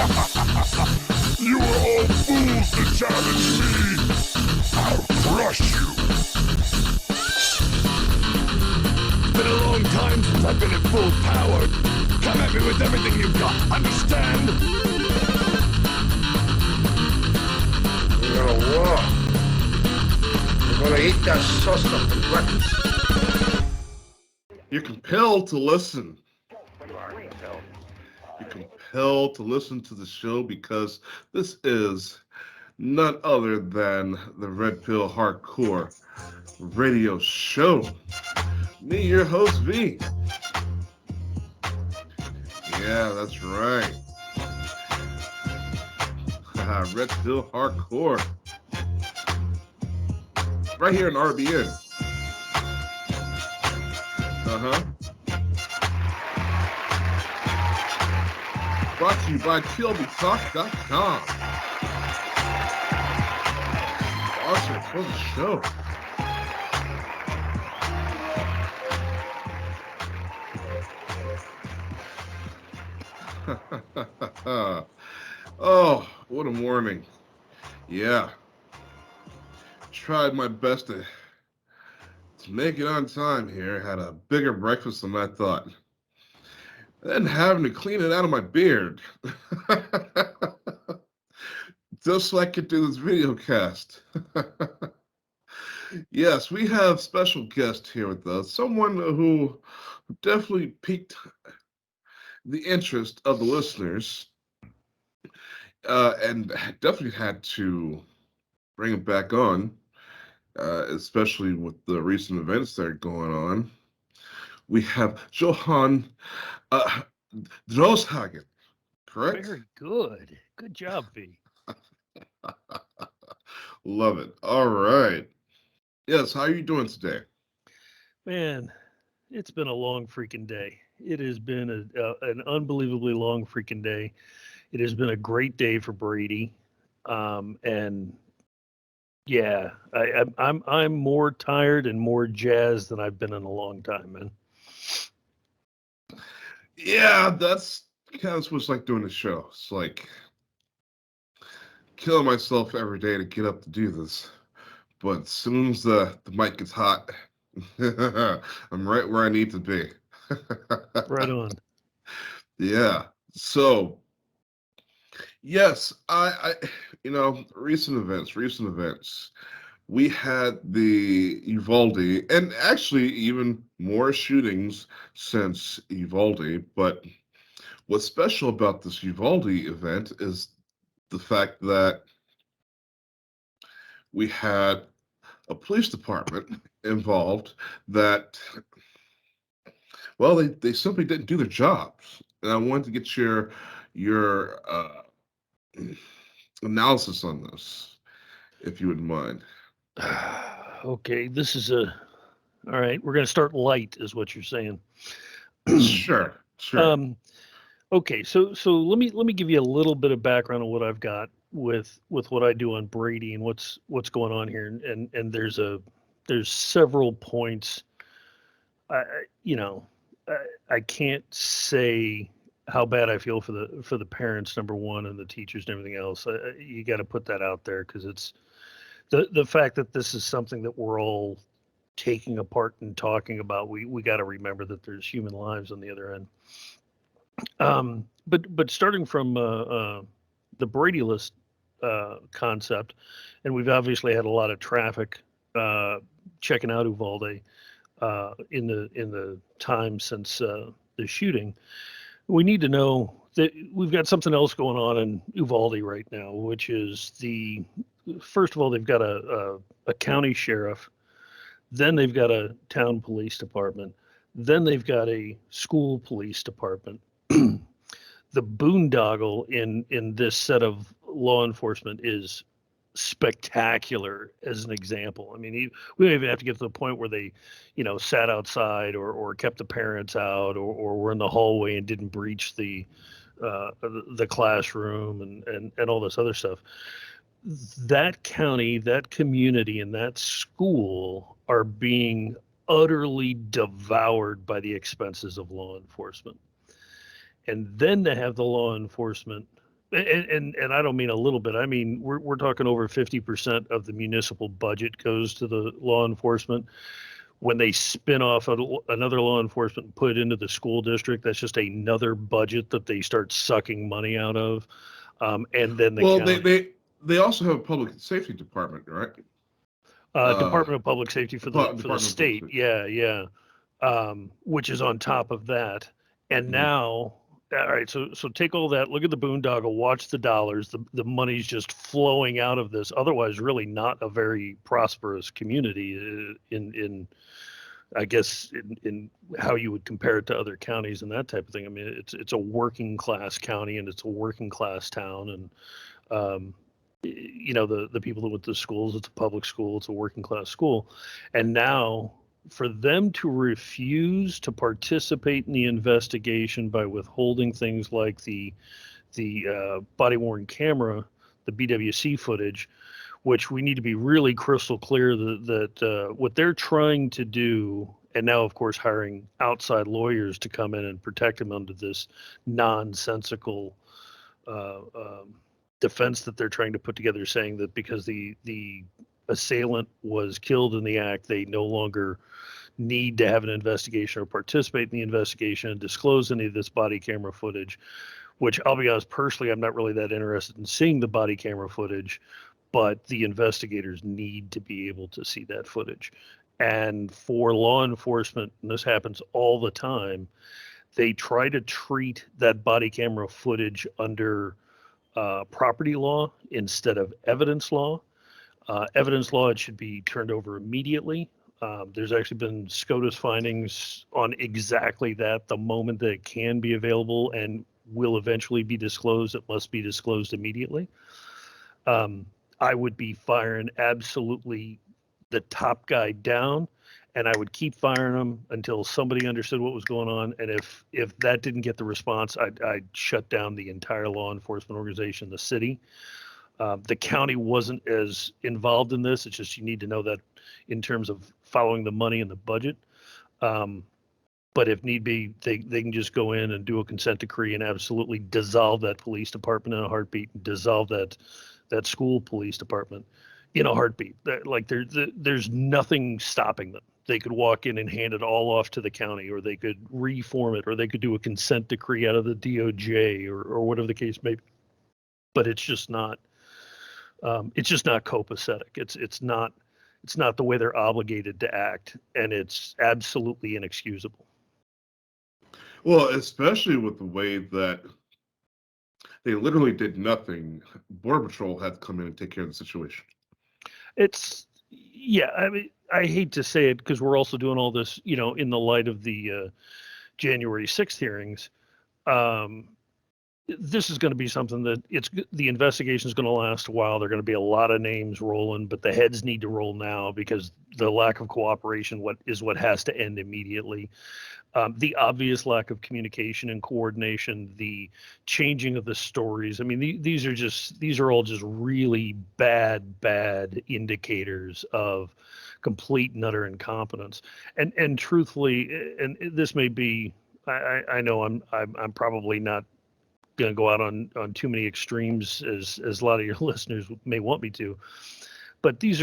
You are all fools to challenge me! I'll crush you! It's been a long time since I've been at full power. Come at me with everything you've got, understand? We're gonna walk. We're gonna eat that sauce up for breakfast. You're compelled to listen. You are compelled. You're compelled to listen to the show because this is none other than the Red Pill Hardcore radio show. Me, your host, V. Yeah, that's right. Red Pill Hardcore. Right here in RBN. Brought to you by TLBTalk.com. Awesome for the show. Oh, what a morning. Yeah. Tried my best to make it on time here. Had a bigger breakfast than I thought. Then having to clean it out of my beard. Just so I could do this video cast. Yes, we have special guest here with us. Someone who definitely piqued the interest of the listeners. And definitely had to bring it back on, especially with the recent events that are going on. We have Johann Drolshagen, correct? Very good. Good job, V. Love it. All right. Yes, how are you doing today? Man, it's been a long freaking day. It has been an unbelievably long freaking day. It has been a great day for Brady, and yeah, I'm more tired and more jazzed than I've been in a long time, man. Yeah, that's kind of what it's like doing the show. It's like killing myself every day to get up to do this. But as soon as the mic gets hot, I'm right where I need to be. Right on. Yeah. So, yes, I recent events. We had the Uvalde, and actually even more shootings since Uvalde. But what's special about this Uvalde event is the fact that we had a police department involved that, well, they simply didn't do their jobs. And I wanted to get your analysis on this, if you wouldn't mind. Okay, this is all right. We're going to start light, is what you're saying. Sure. Okay, so let me give you a little bit of background on what I've got with what I do on Brady and what's going on here, and there's several points. I can't say how bad I feel for the parents, number one, and the teachers and everything else. You got to put that out there because it's the fact that this is something that we're all taking apart and talking about. We got to remember that there's human lives on the other end. But starting from the BradyList concept, and we've obviously had a lot of traffic checking out Uvalde in the time since the shooting. We need to know that we've got something else going on in Uvalde right now, which is first of all, they've got a county sheriff, then they've got a town police department, then they've got a school police department. The boondoggle in this set of law enforcement is spectacular as an example. I mean, we don't even have to get to the point where they, sat outside or kept the parents out or were in the hallway and didn't breach the classroom and all this other stuff. That county, that community, and that school are being utterly devoured by the expenses of law enforcement. And then to have the law enforcement And I don't mean a little bit. I mean we're talking over 50% of the municipal budget goes to the law enforcement. When they spin off another law enforcement and put it into the school district, that's just another budget that they start sucking money out of. And then the Well, county, they also have a public safety department, right? Department of Public Safety for the Department of Public state, Safety. yeah, which is on top of that. And Mhm. now, all right, so take all that, look at the boondoggle, watch the dollars, the money's just flowing out of this. Otherwise, really not a very prosperous community in I guess in how you would compare it to other counties and that type of thing. I mean, it's a working class county and it's a working class town, and the people that went to schools, it's a public school, it's a working class school, and now for them to refuse to participate in the investigation by withholding things like the body worn camera, the BWC footage, which we need to be really crystal clear that what they're trying to do, and now of course hiring outside lawyers to come in and protect them under this nonsensical defense that they're trying to put together, saying that because the assailant was killed in the act, they no longer need to have an investigation or participate in the investigation and disclose any of this body camera footage. Which I'll be honest, personally, I'm not really that interested in seeing the body camera footage, but the investigators need to be able to see that footage. And for law enforcement, and this happens all the time, they try to treat that body camera footage under property law instead of evidence law. Evidence law, it should be turned over immediately. There's actually been SCOTUS findings on exactly that. The moment that it can be available and will eventually be disclosed, it must be disclosed immediately. I would be firing absolutely the top guy down, and I would keep firing him until somebody understood what was going on. And if that didn't get the response, I'd shut down the entire law enforcement organization, the city. The county wasn't as involved in this. It's just you need to know that in terms of following the money and the budget. But if need be, they can just go in and do a consent decree and absolutely dissolve that police department in a heartbeat, and dissolve that school police department in a heartbeat. Like there's nothing stopping them. They could walk in and hand it all off to the county, or they could reform it, or they could do a consent decree out of the DOJ, or whatever the case may be. But it's just not copacetic. It's not the way they're obligated to act, and it's absolutely inexcusable. Well, especially with the way that they literally did nothing. Border Patrol had to come in and take care of the situation. I mean, I hate to say it because we're also doing all this, in the light of the January 6th hearings. This is going to be something that the investigation is going to last a while. There are going to be a lot of names rolling, but the heads need to roll now because the lack of cooperation what has to end immediately. The obvious lack of communication and coordination, the changing of the stories. I mean, these are all just really bad indicators of complete and utter incompetence. And truthfully, and this may be, I know I'm probably not going to go out on too many extremes as a lot of your listeners may want me to, but these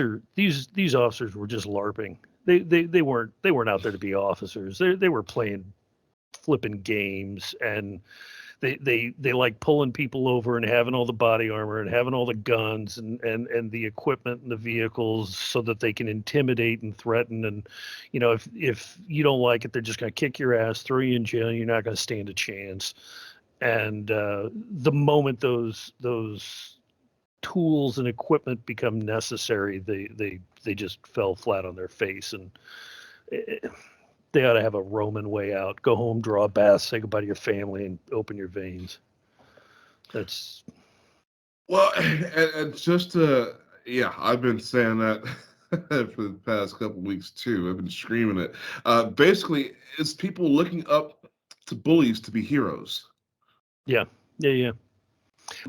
officers were just LARPing. They weren't out there to be officers. They were playing flipping games, and they like pulling people over and having all the body armor and having all the guns and the equipment and the vehicles so that they can intimidate and threaten. And if you don't like it, they're just going to kick your ass, throw you in jail. You're not going to stand a chance. And the moment those tools and equipment become necessary, they just fell flat on their face. And they ought to have a Roman way out. Go home, draw a bath, say goodbye to your family, and open your veins. That's well, and just I've been saying that for the past couple weeks too. I've been screaming it. Basically, it's people looking up to bullies to be heroes. Yeah.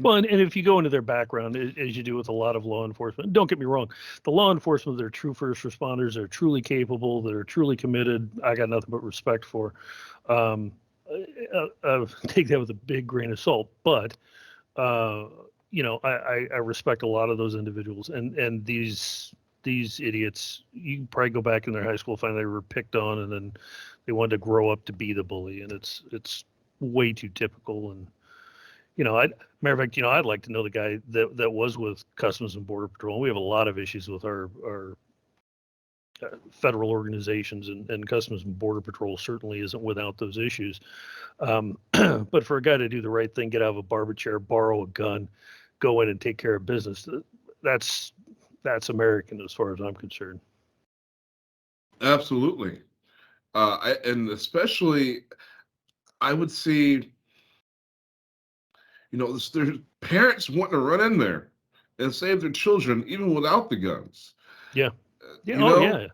Well, and if you go into their background, as you do with a lot of law enforcement, don't get me wrong, the law enforcement, they're true first responders, they're truly capable, they're truly committed. I got nothing but respect for. Take that with a big grain of salt, but I respect a lot of those individuals, and these idiots, you can probably go back in their high school, find they were picked on, and then they wanted to grow up to be the bully, and it's way too typical. And matter of fact, I'd like to know the guy that was with Customs and Border Patrol. We have a lot of issues with our federal organizations, and Customs and Border Patrol certainly isn't without those issues. But for a guy to do the right thing, get out of a barber chair, borrow a gun, go in and take care of business, that's American as far as I'm concerned. Absolutely. And especially, I would see, there's parents wanting to run in there and save their children even without the guns. Yeah. You know? Yeah.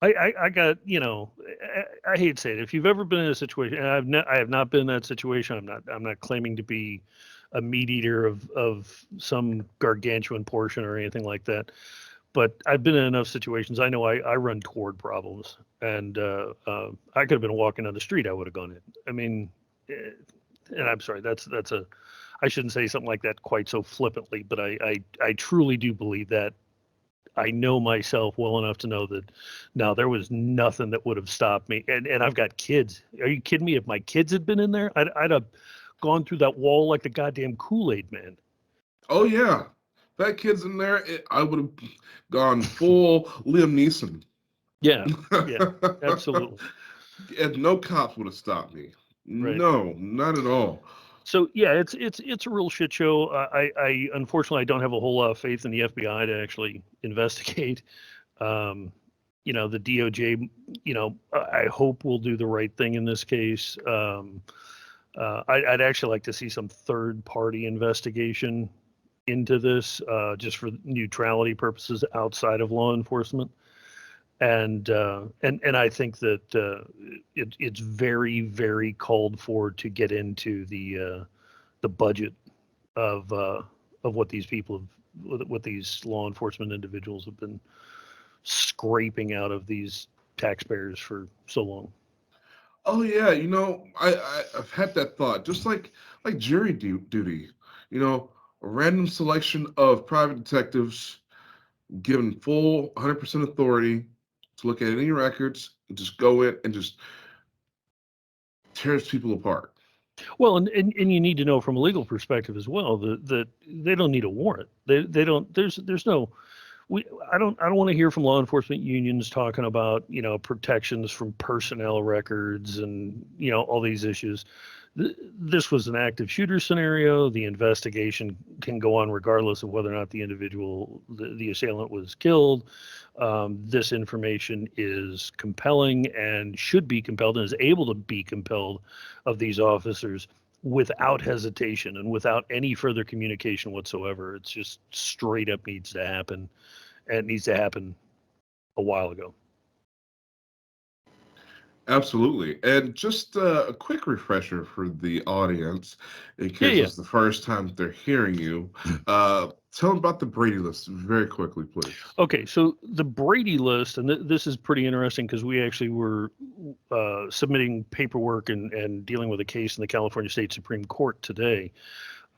I got, I hate to say it. If you've ever been in a situation, and I have not been in that situation. I'm not claiming to be a meat eater of some gargantuan portion or anything like that. But I've been in enough situations. I know I run toward problems, and I could have been walking down the street. I would have gone in. I mean, and I'm sorry. I shouldn't say something like that quite so flippantly, but I truly do believe that. I know myself well enough to know that now there was nothing that would have stopped me. And I've got kids. Are you kidding me? If my kids had been in there, I'd have gone through that wall like the goddamn Kool-Aid man. Oh yeah, that kid's in there. I would have gone full Liam Neeson. Yeah, absolutely. And no cops would have stopped me. Right. No, not at all. So yeah, it's a real shit show. I unfortunately I don't have a whole lot of faith in the FBI to actually investigate. The DOJ, I hope will do the right thing in this case. I'd actually like to see some third-party investigation into this, just for neutrality purposes outside of law enforcement. And I think that it's very, very called for to get into the budget of what these people what these law enforcement individuals have been scraping out of these taxpayers for so long. Oh yeah, I've had that thought. Just like jury duty, a random selection of private detectives given full 100% authority to look at any records and just go in and just tears people apart. Well, and you need to know from a legal perspective as well that they don't need a warrant. They don't. There's no. I don't want to hear from law enforcement unions talking about protections from personnel records and all these issues. This was an active shooter scenario. The investigation can go on regardless of whether or not the individual, the assailant, was killed. This information is compelling and should be compelled and is able to be compelled of these officers without hesitation and without any further communication whatsoever. It's just straight up needs to happen, and it needs to happen a while ago. Absolutely. And just a quick refresher for the audience, in case it's the first time they're hearing you. Tell them about the Brady List very quickly, please. Okay, so the Brady List, and this is pretty interesting because we actually were submitting paperwork and dealing with a case in the California State Supreme Court today.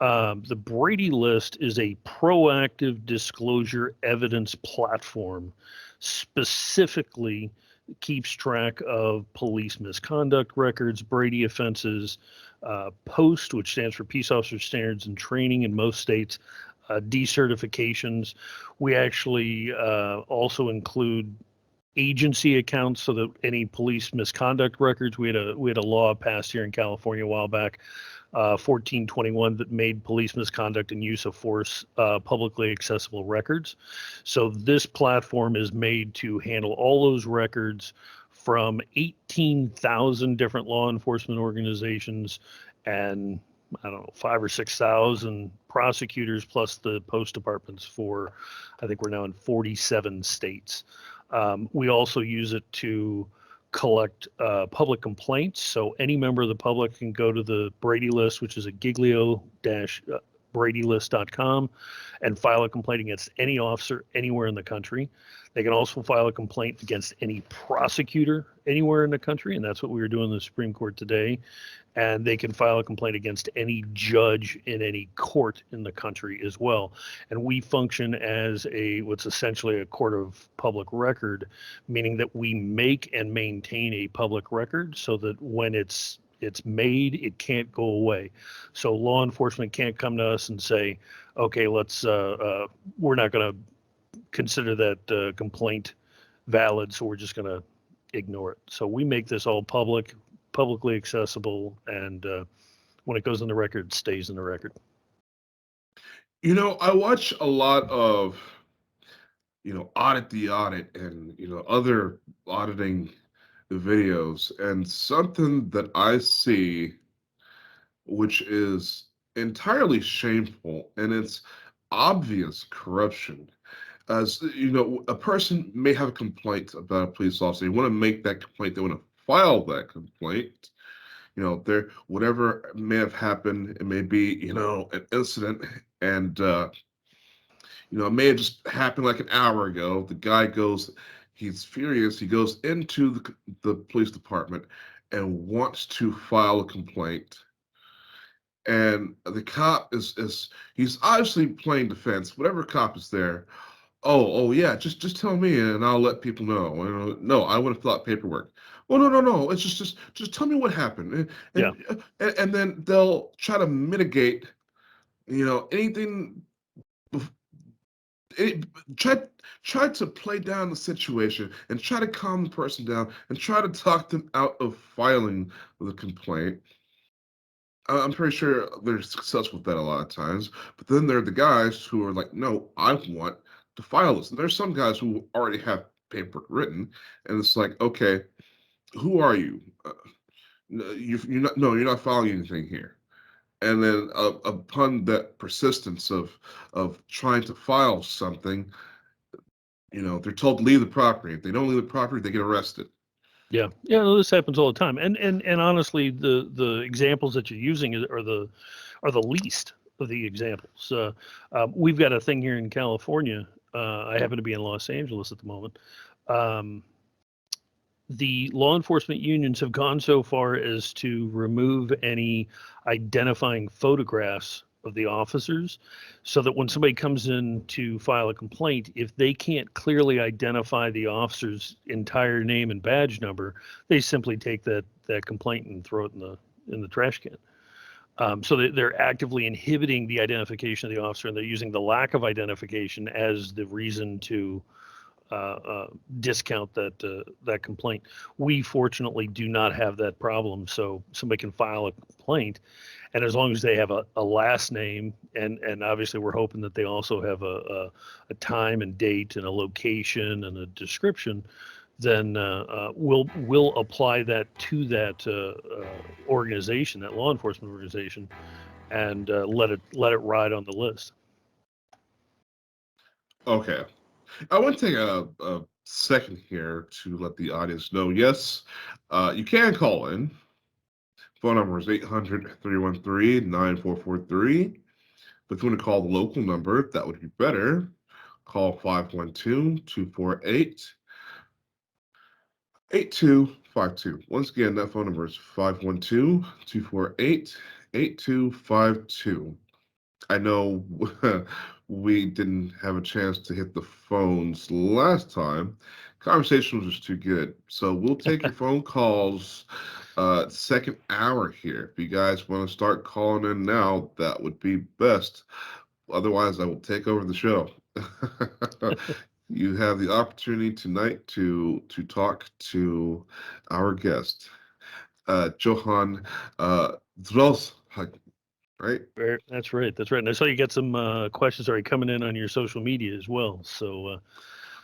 The Brady List is a proactive disclosure evidence platform, specifically keeps track of police misconduct records, Brady offenses, POST, which stands for Peace Officer Standards and Training in most states, decertifications. We actually also include agency accounts, so that any police misconduct records. We had a law passed here in California a while back, 1421, that made police misconduct and use of force publicly accessible records. So this platform is made to handle all those records from 18,000 different law enforcement organizations and 5,000 or 6,000 prosecutors, plus the post departments for, I think we're now in 47 states. We also use it to collect public complaints. So any member of the public can go to the Brady List, which is a BradyList.com and file a complaint against any officer anywhere in the country. They can also file a complaint against any prosecutor anywhere in the country, and that's what we were doing in the Supreme Court today. And they can file a complaint against any judge in any court in the country as well. And we function as what's essentially a court of public record, meaning that we make and maintain a public record so that when it's made, it can't go away. So law enforcement can't come to us and say, okay, we're not going to consider that complaint valid, so we're just going to ignore it. So we make this all publicly accessible, and when it goes in the record, it stays in the record. I watch a lot of, Audit the Audit and, other auditing videos, and something that I see, which is entirely shameful, and it's obvious corruption. As a person may have a complaint about a police officer. They want to make that complaint. They want to file that complaint. Whatever may have happened, it may be, an incident, and it may have just happened like an hour ago. The guy he's furious. He goes into the police department and wants to file a complaint. And the cop he's obviously playing defense. Whatever cop is there. Oh yeah, just tell me and I'll let people know. No, I want to fill out paperwork. Well, no. It's just tell me what happened. And then they'll try to mitigate, anything. Try to play down the situation and try to calm the person down and try to talk them out of filing the complaint. I'm pretty sure they're successful with that a lot of times. But then there are the guys who are like, no, I want to file this. And there's some guys who already have paperwork written, and it's like, okay, who are you? You're not filing anything here. And then upon that persistence of trying to file something, they're told to leave the property. If they don't leave the property, they get arrested. Yeah, this happens all the time. And honestly, the examples that you're using are the least of the examples. We've got a thing here in California. I happen to be in Los Angeles at the moment. The law enforcement unions have gone so far as to remove any identifying photographs of the officers, so that when somebody comes in to file a complaint, if they can't clearly identify the officer's entire name and badge number, they simply take that complaint and throw it in the trash can. So they're actively inhibiting the identification of the officer, and they're using the lack of identification as the reason to discount that complaint. We fortunately do not have that problem, so somebody can file a complaint, and as long as they have a last name, and obviously we're hoping that they also have a time and date and a location and a description, then we'll apply that to that organization, that law enforcement organization, and let it ride on the list. Okay. I want to take a second here to let the audience know, yes, you can call in. Phone number is 800-313-9443. But if you want to call the local number, that would be better. Call 512-248-8252. Once again, that phone number is 512-248-8252. I know we didn't have a chance to hit the phones last time. Conversation was just too good. So we'll take your phone calls second hour here. If you guys want to start calling in now, that would be best. Otherwise, I will take over the show. You have the opportunity tonight to talk to our guest, Johann Drolshagen. Right? That's right. And I saw you got some questions already coming in on your social media as well. So.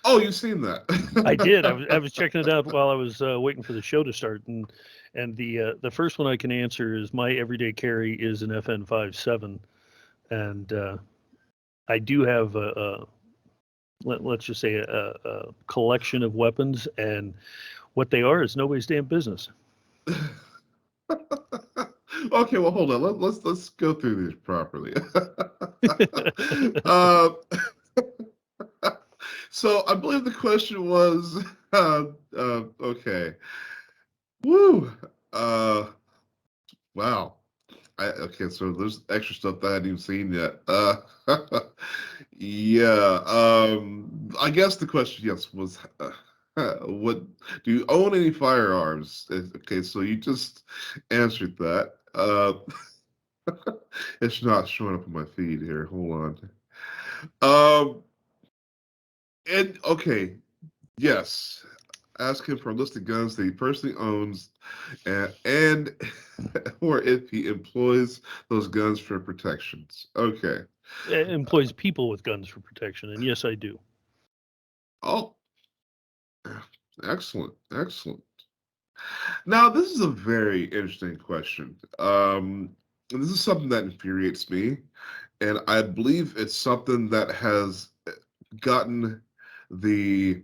Oh, you've seen that? I did. I was checking it out while I was waiting for the show to start, and the first one I can answer is my everyday carry is an FN57, and I do have let's just say a collection of weapons, and what they are is nobody's damn business. Okay, well, hold on. Let's go through these properly. uh, so I believe the question was, okay. Woo. Wow. Okay, so there's extra stuff that I hadn't even seen yet. Yeah. I guess the question, yes, was, what do you own any firearms? Okay, so you just answered that. It's not showing up on my feed here. Hold on. And okay, yes. Ask him for a list of guns that he personally owns, and or if he employs those guns for protections. Okay. It employs people with guns for protection, and yes, I do. Oh, excellent, excellent. Now, this is a very interesting question. And this is something that infuriates me, and I believe it's something that has gotten the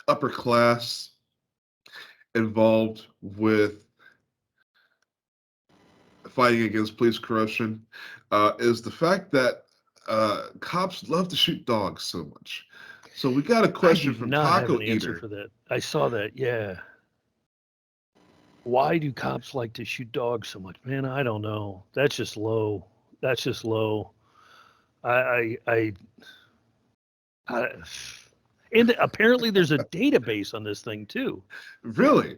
upper class involved with fighting against police corruption, is the fact that cops love to shoot dogs so much. So we got a I question do from not have Taco an answer Eater. for that. I saw that. Yeah. Why do cops like to shoot dogs so much? Man, I don't know. That's just low. That's just low. I and apparently there's a database on this thing too. Really?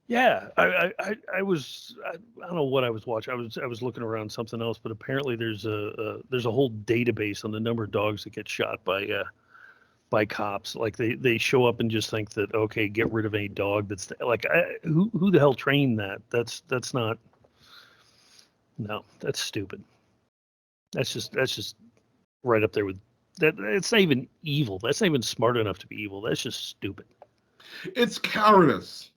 Yeah, I was I don't know what I was watching. I was looking around something else, but apparently there's a whole database on the number of dogs that get shot by cops. Like they show up and just think that, okay, get rid of any dog that's like, who the hell trained that? That's not, no, that's stupid. That's just right up there with that. It's not even evil. That's not even smart enough to be evil. That's just stupid. It's cowardice.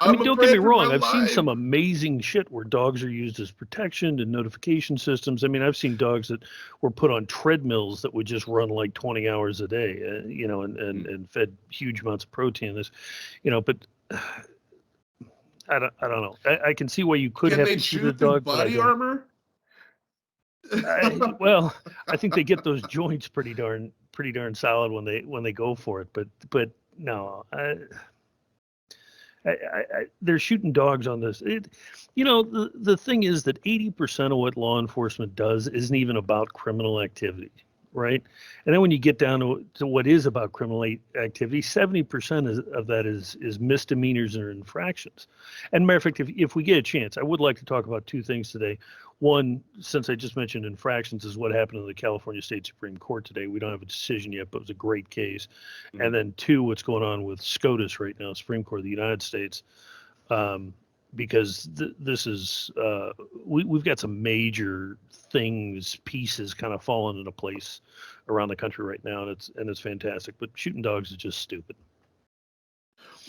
I mean, I'm don't get me afraid for my wrong. I've seen life. some amazing shit where dogs are used as protection and notification systems. I mean, I've seen dogs that were put on treadmills that would just run like 20 hours a day, and fed huge amounts of protein. But I don't know. I can see why you could Can have they to shoot a chew through dog, but I body don't. armor? Well, I think they get those joints pretty darn solid when they go for it. But no, they're shooting dogs on this. The thing is that 80% of what law enforcement does isn't even about criminal activity, right? And then when you get down to what is about criminal activity, 70% of that is misdemeanors or infractions. And matter of fact, if we get a chance, I would like to talk about two things today. One, since I just mentioned infractions, is what happened in the California State Supreme Court today. We don't have a decision yet, but it was a great case. And then two, what's going on with SCOTUS right now, Supreme Court of the United States, because this is we've got some major pieces kind of falling into place around the country right now, and it's fantastic. But shooting dogs is just stupid.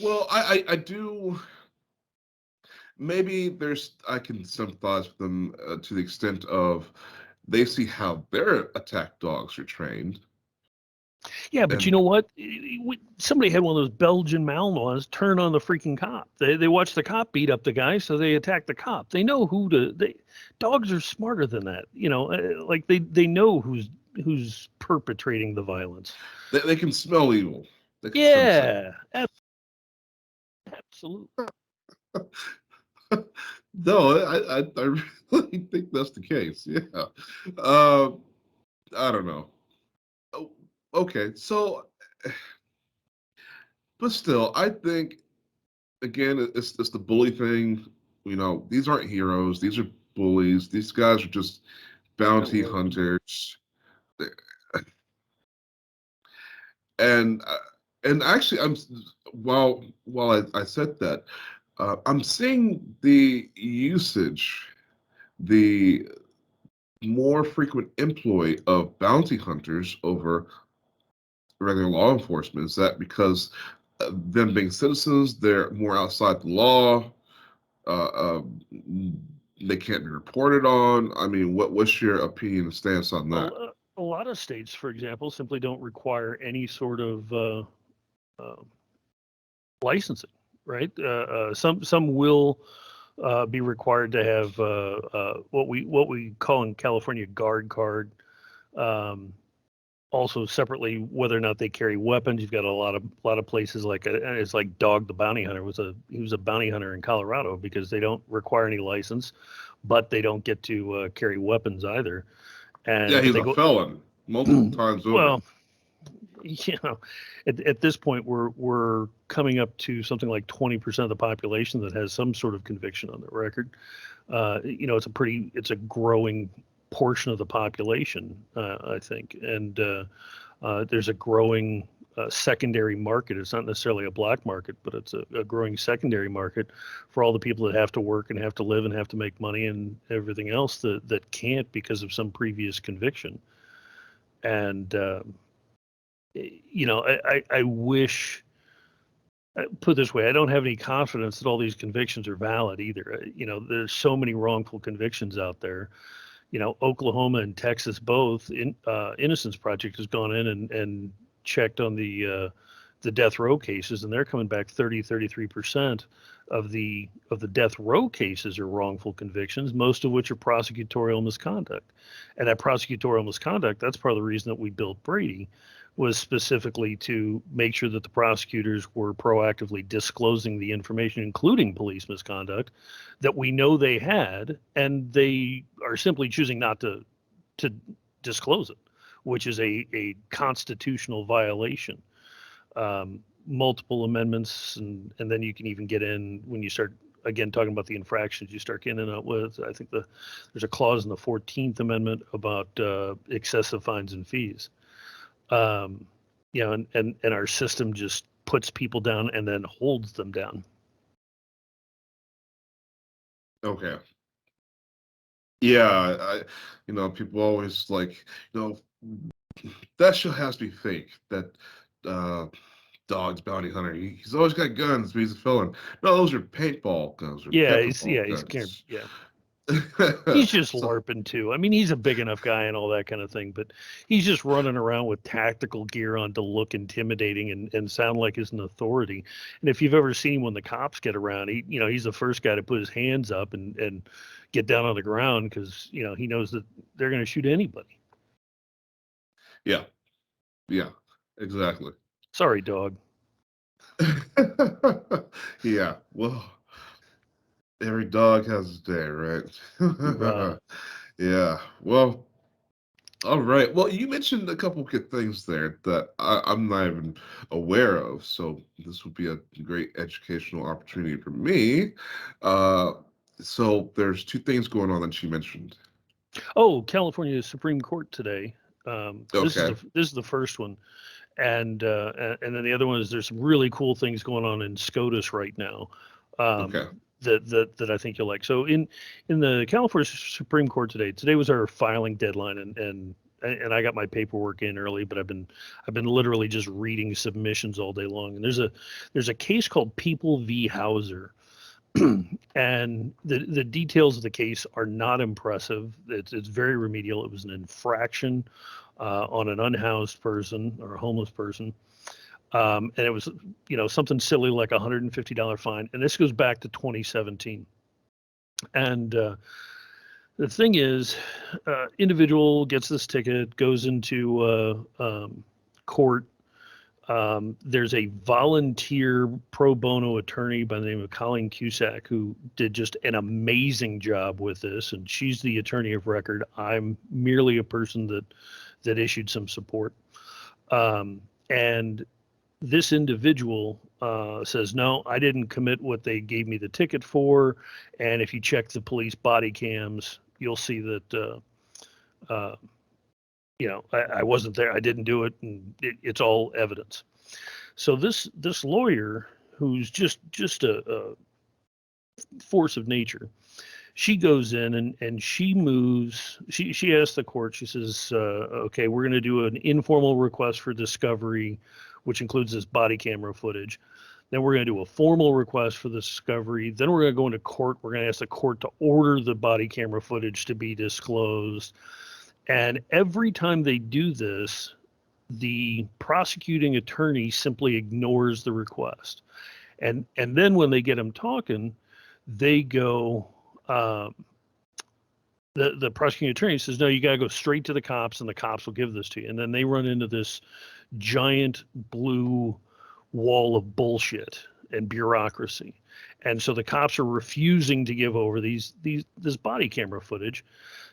Well, I do. Maybe I can sympathize with them to the extent of they see how their attack dogs are trained. Yeah, but you And know what? Somebody had one of those Belgian Malinois turn on the freaking cop. They watched the cop beat up the guy, so they attacked the cop. They know dogs are smarter than that. Like they know who's perpetrating the violence. they can smell evil. They can sense it. Yeah, absolutely. No, I really think that's the case. Yeah. Uh, I don't know. Oh, okay, so, but still, I think again, it's the bully thing. These aren't heroes. These are bullies. These guys are just bounty hunters. And actually, while I said that, I'm seeing the usage, the more frequent employ of bounty hunters over regular law enforcement. Is that because them being citizens, they're more outside the law? They can't be reported on. I mean, what's your opinion and stance on that? Well, a lot of states, for example, simply don't require any sort of licensing, right? Some will be required to have what we call in California guard card. Also separately, whether or not they carry weapons. You've got a lot of places like it's like Dog the Bounty Hunter he was a bounty hunter in Colorado because they don't require any license, but they don't get to carry weapons either. And Yeah, he's they a felon multiple times over. well, at this point we're coming up to something like 20% of the population that has some sort of conviction on their record. It's a growing portion of the population, I think, and there's a growing secondary market. It's not necessarily a black market, but it's a growing secondary market for all the people that have to work and have to live and have to make money and everything else that can't because of some previous conviction. And I wish, put it this way, I don't have any confidence that all these convictions are valid either. There's so many wrongful convictions out there. Oklahoma and Texas both, Innocence Project has gone in and checked on the death row cases, and they're coming back 33% of the death row cases are wrongful convictions, most of which are prosecutorial misconduct. And that prosecutorial misconduct, that's part of the reason that we built Brady, was specifically to make sure that the prosecutors were proactively disclosing the information, including police misconduct, that we know they had, and they are simply choosing not to disclose it, which is a constitutional violation. Multiple amendments, and then you can even get in when you start again talking about the infractions. You start getting in with, I think there's a clause in the 14th Amendment about excessive fines and fees. And our system just puts people down and then holds them down. Okay. Yeah, people always like, that show has to be fake. That Dog's bounty hunter, he's always got guns, but he's a felon. No, those are paintball guns. Or He's guns. he's just So, LARPing too. I mean, he's a big enough guy and all that kind of thing, but he's just running around with tactical gear on to look intimidating and sound like he's an authority. And if you've ever seen when the cops get around, he's the first guy to put his hands up and get down on the ground because he knows that they're going to shoot anybody. yeah, exactly. Sorry, Dog. Yeah, well, every dog has his day, right? Yeah, well, all right. Well, you mentioned a couple good things there that I'm not even aware of, so this would be a great educational opportunity for me. So there's two things going on that you mentioned. Oh, California Supreme Court today. This Okay. is the first one, and then the other one is there's some really cool things going on in SCOTUS right now. Okay. That I think you'll like. So in the California Supreme Court today was our filing deadline, and I got my paperwork in early, but I've been literally just reading submissions all day long. And there's a case called People v. Hauser. And the details of the case are not impressive. It's very remedial. It was an infraction on an unhoused person or a homeless person. And it was, something silly like $150 fine. And this goes back to 2017. And the thing is, individual gets this ticket, goes into court. There's a volunteer pro bono attorney by the name of Colleen Cusack who did just an amazing job with this, and she's the attorney of record. I'm merely a person that issued some support. And this individual says, no, I didn't commit what they gave me the ticket for. And if you check the police body cams, you'll see that, I wasn't there. I didn't do it. And it's all evidence. So this lawyer, who's just a force of nature, she goes in and she moves. She asks the court, she says, okay, we're going to do an informal request for discovery, which includes this body camera footage. Then we're going to do a formal request for the discovery. Then we're going to go into court. We're going to ask the court to order the body camera footage to be disclosed. And every time they do this, the prosecuting attorney simply ignores the request. And then when they get him talking, they go. The prosecuting attorney says, no, you got to go straight to the cops, and the cops will give this to you. And then they run into this giant blue wall of bullshit and bureaucracy. And so the cops are refusing to give over this body camera footage.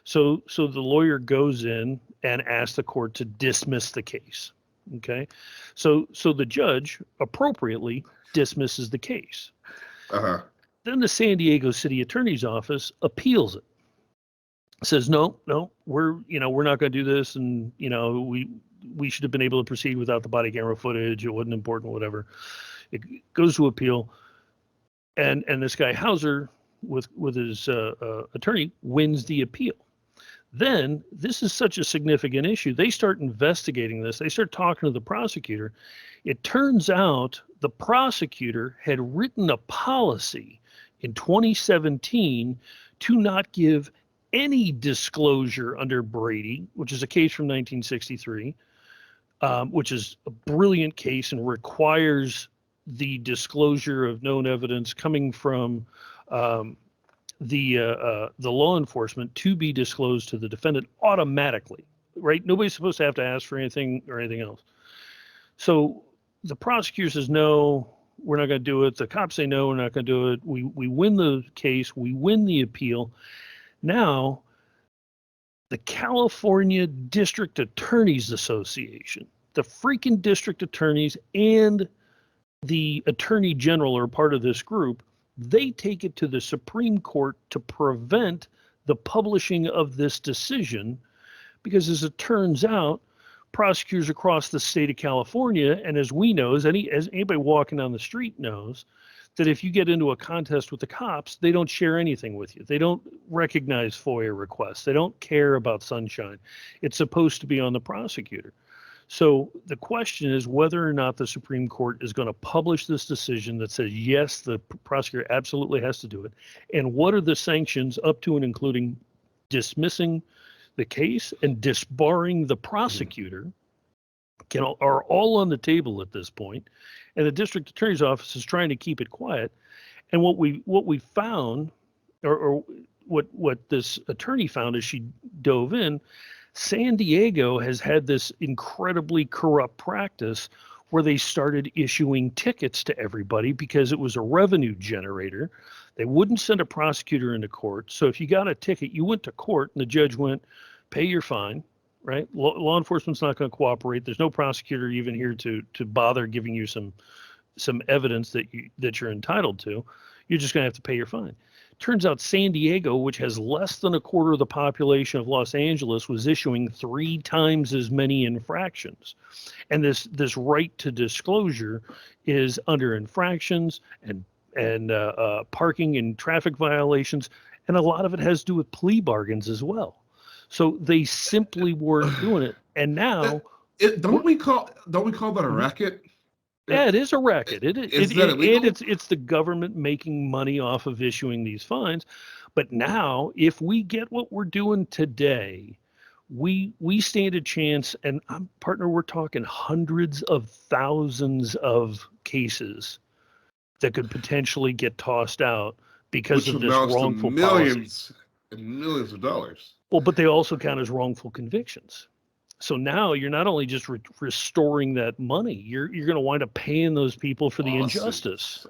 So the lawyer goes in and asks the court to dismiss the case. Okay. So the judge appropriately dismisses the case. Uh-huh. Then the San Diego City Attorney's Office appeals it. Says, no, we're not going to do this. And, we should have been able to proceed without the body camera footage. It wasn't important, whatever. It goes to appeal. And this guy Hauser with his attorney wins the appeal. Then this is such a significant issue. They start investigating this. They start talking to the prosecutor. It turns out the prosecutor had written a policy in 2017 to not give any disclosure under Brady, which is a case from 1963, which is a brilliant case and requires the disclosure of known evidence coming from the law enforcement to be disclosed to the defendant automatically, right? Nobody's supposed to have to ask for anything or anything else. So the prosecutor says, no, we're not going to do it. The cops say, no, we're not going to do it. We win the case. We win the appeal. Now, the California District Attorneys Association, the freaking district attorneys and the attorney general are part of this group. They take it to the Supreme Court to prevent the publishing of this decision because, as it turns out, prosecutors across the state of California, and as we know, as anybody walking down the street knows, that if you get into a contest with the cops, they don't share anything with you. They don't recognize FOIA requests. They don't care about sunshine. It's supposed to be on the prosecutor. So the question is whether or not the Supreme Court is going to publish this decision that says, yes, the prosecutor absolutely has to do it. And what are the sanctions up to and including dismissing the case and disbarring the prosecutor are all on the table at this point. And the district attorney's office is trying to keep it quiet. And what we found, or what this attorney found as she dove in, San Diego has had this incredibly corrupt practice where they started issuing tickets to everybody because it was a revenue generator. They wouldn't send a prosecutor into court. So if you got a ticket, you went to court and the judge went, pay your fine, right? Law enforcement's not going to cooperate. There's no prosecutor even here to bother giving you some evidence that you're entitled to. You're just going to have to pay your fine. Turns out San Diego, which has less than a quarter of the population of Los Angeles, was issuing 3 times as many infractions. And this right to disclosure is under infractions and parking and traffic violations, and a lot of it has to do with plea bargains as well. So they simply weren't doing it. And now, don't we call that a racket? Yeah, it is a racket. Is that illegal? It's the government making money off of issuing these fines. But now, if we get what we're doing today, we stand a chance. And partner, we're talking hundreds of thousands of cases that could potentially get tossed out because of this wrongful millions policy. And millions of dollars. Well, but they also count as wrongful convictions. So now you're not only just restoring that money, you're going to wind up paying those people for the injustice.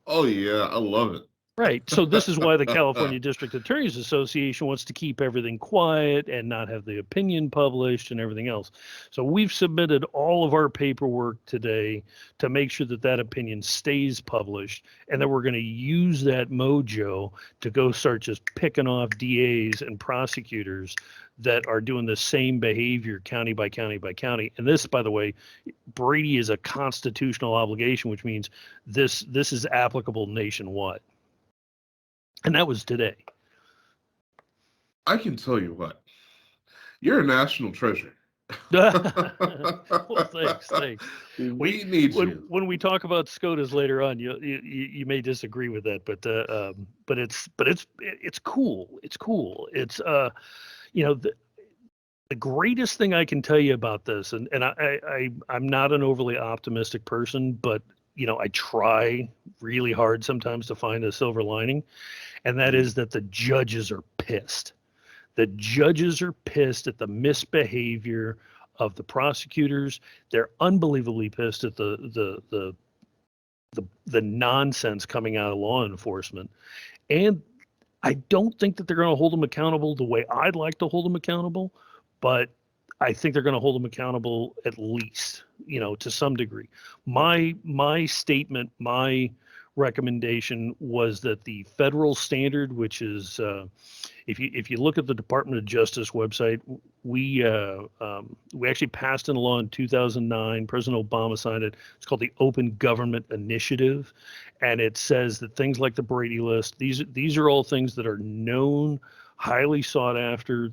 Oh yeah, I love it. Right. So this is why the California District Attorneys Association wants to keep everything quiet and not have the opinion published and everything else. So we've submitted all of our paperwork today to make sure that opinion stays published, and that we're going to use that mojo to go start just picking off DAs and prosecutors that are doing the same behavior county by county by county. And this, by the way, Brady is a constitutional obligation, which means this is applicable nationwide. And that was today. I can tell you what, you're a national treasure. Well, thanks. We need you. When we talk about SCOTUS later on, you may disagree with that, but it's cool. It's cool. It's the greatest thing I can tell you about this, and I'm not an overly optimistic person, but I try really hard sometimes to find a silver lining, and that is that the judges are pissed. The judges are pissed at the misbehavior of the prosecutors. They're unbelievably pissed at the nonsense coming out of law enforcement. And I don't think that they're going to hold them accountable the way I'd like to hold them accountable, but I think they're going to hold them accountable at least, to some degree. My statement, my recommendation was that the federal standard, which is if you look at the Department of Justice website, we actually passed in a law in 2009. President Obama signed it. It's called the Open Government Initiative, and it says that things like the Brady List, these are all things that are known, highly sought after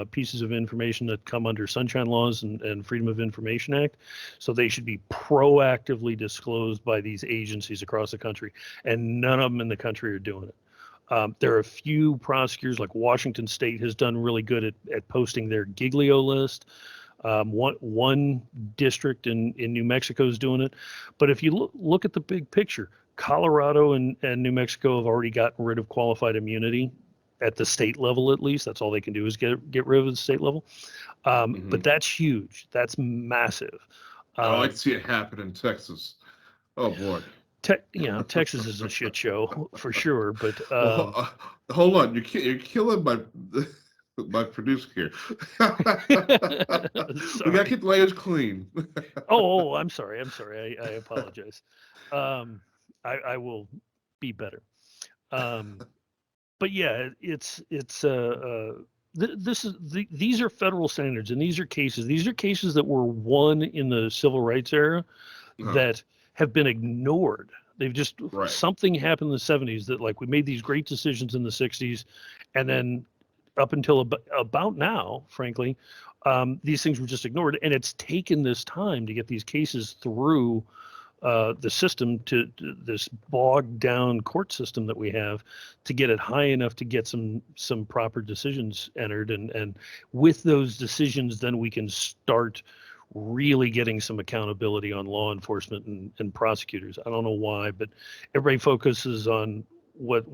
pieces of information that come under Sunshine Laws and Freedom of Information Act. So they should be proactively disclosed by these agencies across the country, and none of them in the country are doing it. There are a few prosecutors, like Washington State has done really good at posting their Giglio list. One district in New Mexico is doing it. But if you look at the big picture, Colorado and New Mexico have already gotten rid of qualified immunity at the state level. At least that's all they can do is get rid of the state level. But that's huge. That's massive. I'd like to see it happen in Texas. Oh boy. Texas is a shit show for sure. But hold on, you're killing my producer here. We gotta keep the layers clean. oh, I'm sorry. I apologize. I will be better. But yeah, these are federal standards, and these are cases that were won in the civil rights era that have been ignored. They've just something happened in the 70s that, like, we made these great decisions in the 60s, and then up until about now, frankly, these things were just ignored, and it's taken this time to get these cases through the system, to this bogged down court system that we have, to get it high enough to get some proper decisions entered, and with those decisions then we can start really getting some accountability on law enforcement and prosecutors. I don't know why, but everybody focuses on what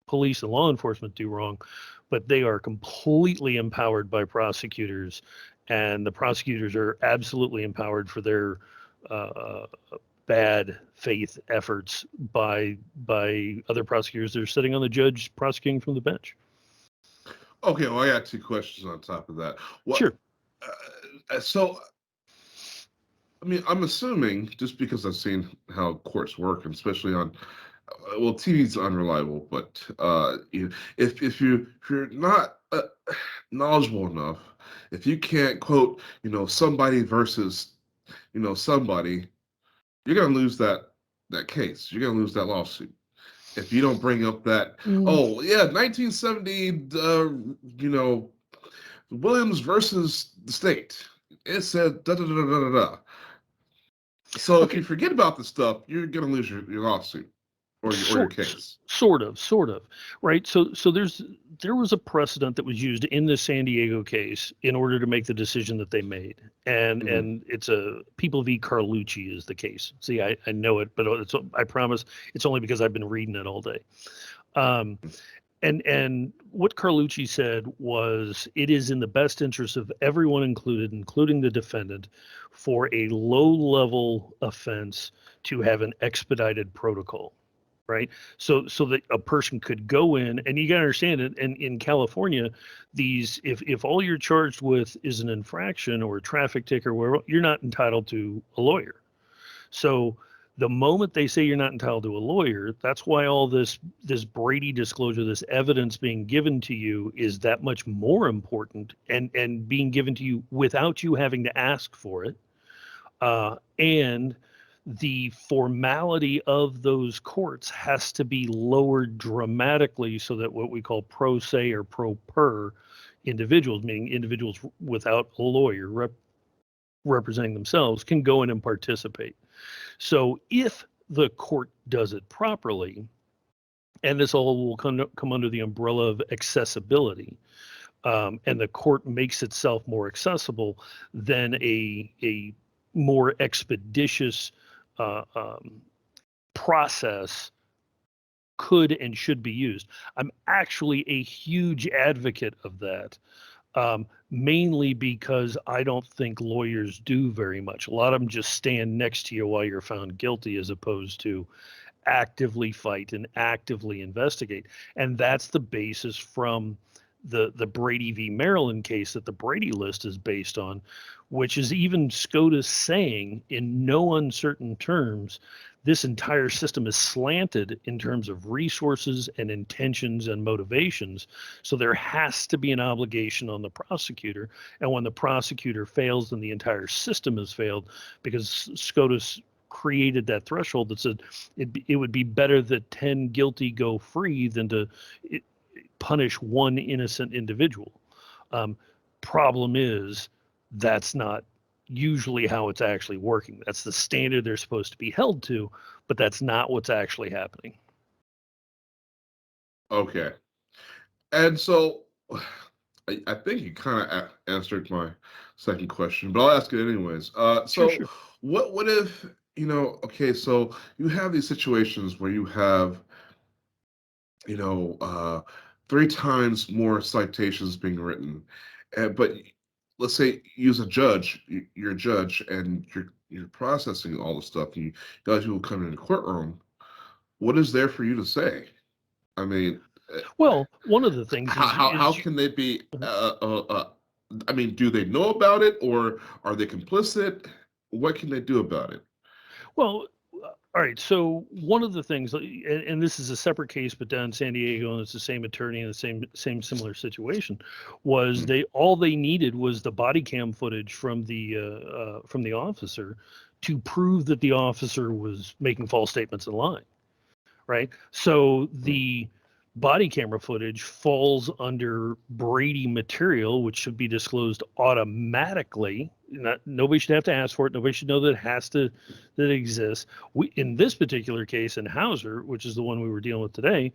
police and law enforcement do wrong, but they are completely empowered by prosecutors, and the prosecutors are absolutely empowered for their bad faith efforts by other prosecutors that are sitting on the judge prosecuting from the bench. Okay, well, I got two questions on top of that. Sure. So, I mean, I'm assuming, just because I've seen how courts work, and especially on, TV's unreliable, but if you're not knowledgeable enough, if you can't quote, somebody versus, somebody, you're gonna lose that case. You're gonna lose that lawsuit if you don't bring up that. 1970, Williams versus the state. It said da da da da da da. So if you forget about the stuff, you're gonna lose your lawsuit or your case. Sort of, right? So there was a precedent that was used in the San Diego case in order to make the decision that they made, and it's a People v. Carlucci is the case. See, I know it, but I promise it's only because I've been reading it all day. And what Carlucci said was, it is in the best interest of everyone included, including the defendant, for a low-level offense to have an expedited protocol, right? So that a person could go in, and you got to understand it. And in California, if all you're charged with is an infraction or a traffic ticket or whatever, you're not entitled to a lawyer. So the moment they say you're not entitled to a lawyer, that's why all this Brady disclosure, this evidence being given to you, is that much more important, and being given to you without you having to ask for it. And the formality of those courts has to be lowered dramatically so that what we call pro se or pro per individuals, meaning individuals without a lawyer representing themselves, can go in and participate. So if the court does it properly, and this all will come under the umbrella of accessibility, and the court makes itself more accessible, then a more expeditious process could and should be used. I'm actually a huge advocate of that, mainly because I don't think lawyers do very much. A lot of them just stand next to you while you're found guilty, as opposed to actively fight and actively investigate. And that's the basis from the Brady v. Maryland case that the Brady list is based on, which is even SCOTUS saying in no uncertain terms, this entire system is slanted in terms of resources and intentions and motivations. So there has to be an obligation on the prosecutor. And when the prosecutor fails, then the entire system has failed, because SCOTUS created that threshold that said it would be better that 10 guilty go free than to punish one innocent individual. Problem is, that's not usually how it's actually working. That's the standard they're supposed to be held to, but that's not what's actually happening. Okay. And so I think you kind of answered my second question, but I'll ask it anyways. Sure. What if, okay, so you have these situations where you have, 3 times more citations being written, but let's say use a judge, you're a judge, and you're processing all the stuff, and you guys will come in the courtroom. What is there for you to say? I mean, Well, one of the things how can they be? I mean, do they know about it, or are they complicit? What can they do about it? well, all right. So one of the things, and this is a separate case, but down in San Diego, and it's the same attorney in the same similar situation, was all they needed was the body cam footage from the officer to prove that the officer was making false statements and lying, right? So the body camera footage falls under Brady material, which should be disclosed automatically. Nobody should have to ask for it. Nobody should know that it exists. In this particular case, in Hauser, which is the one we were dealing with today,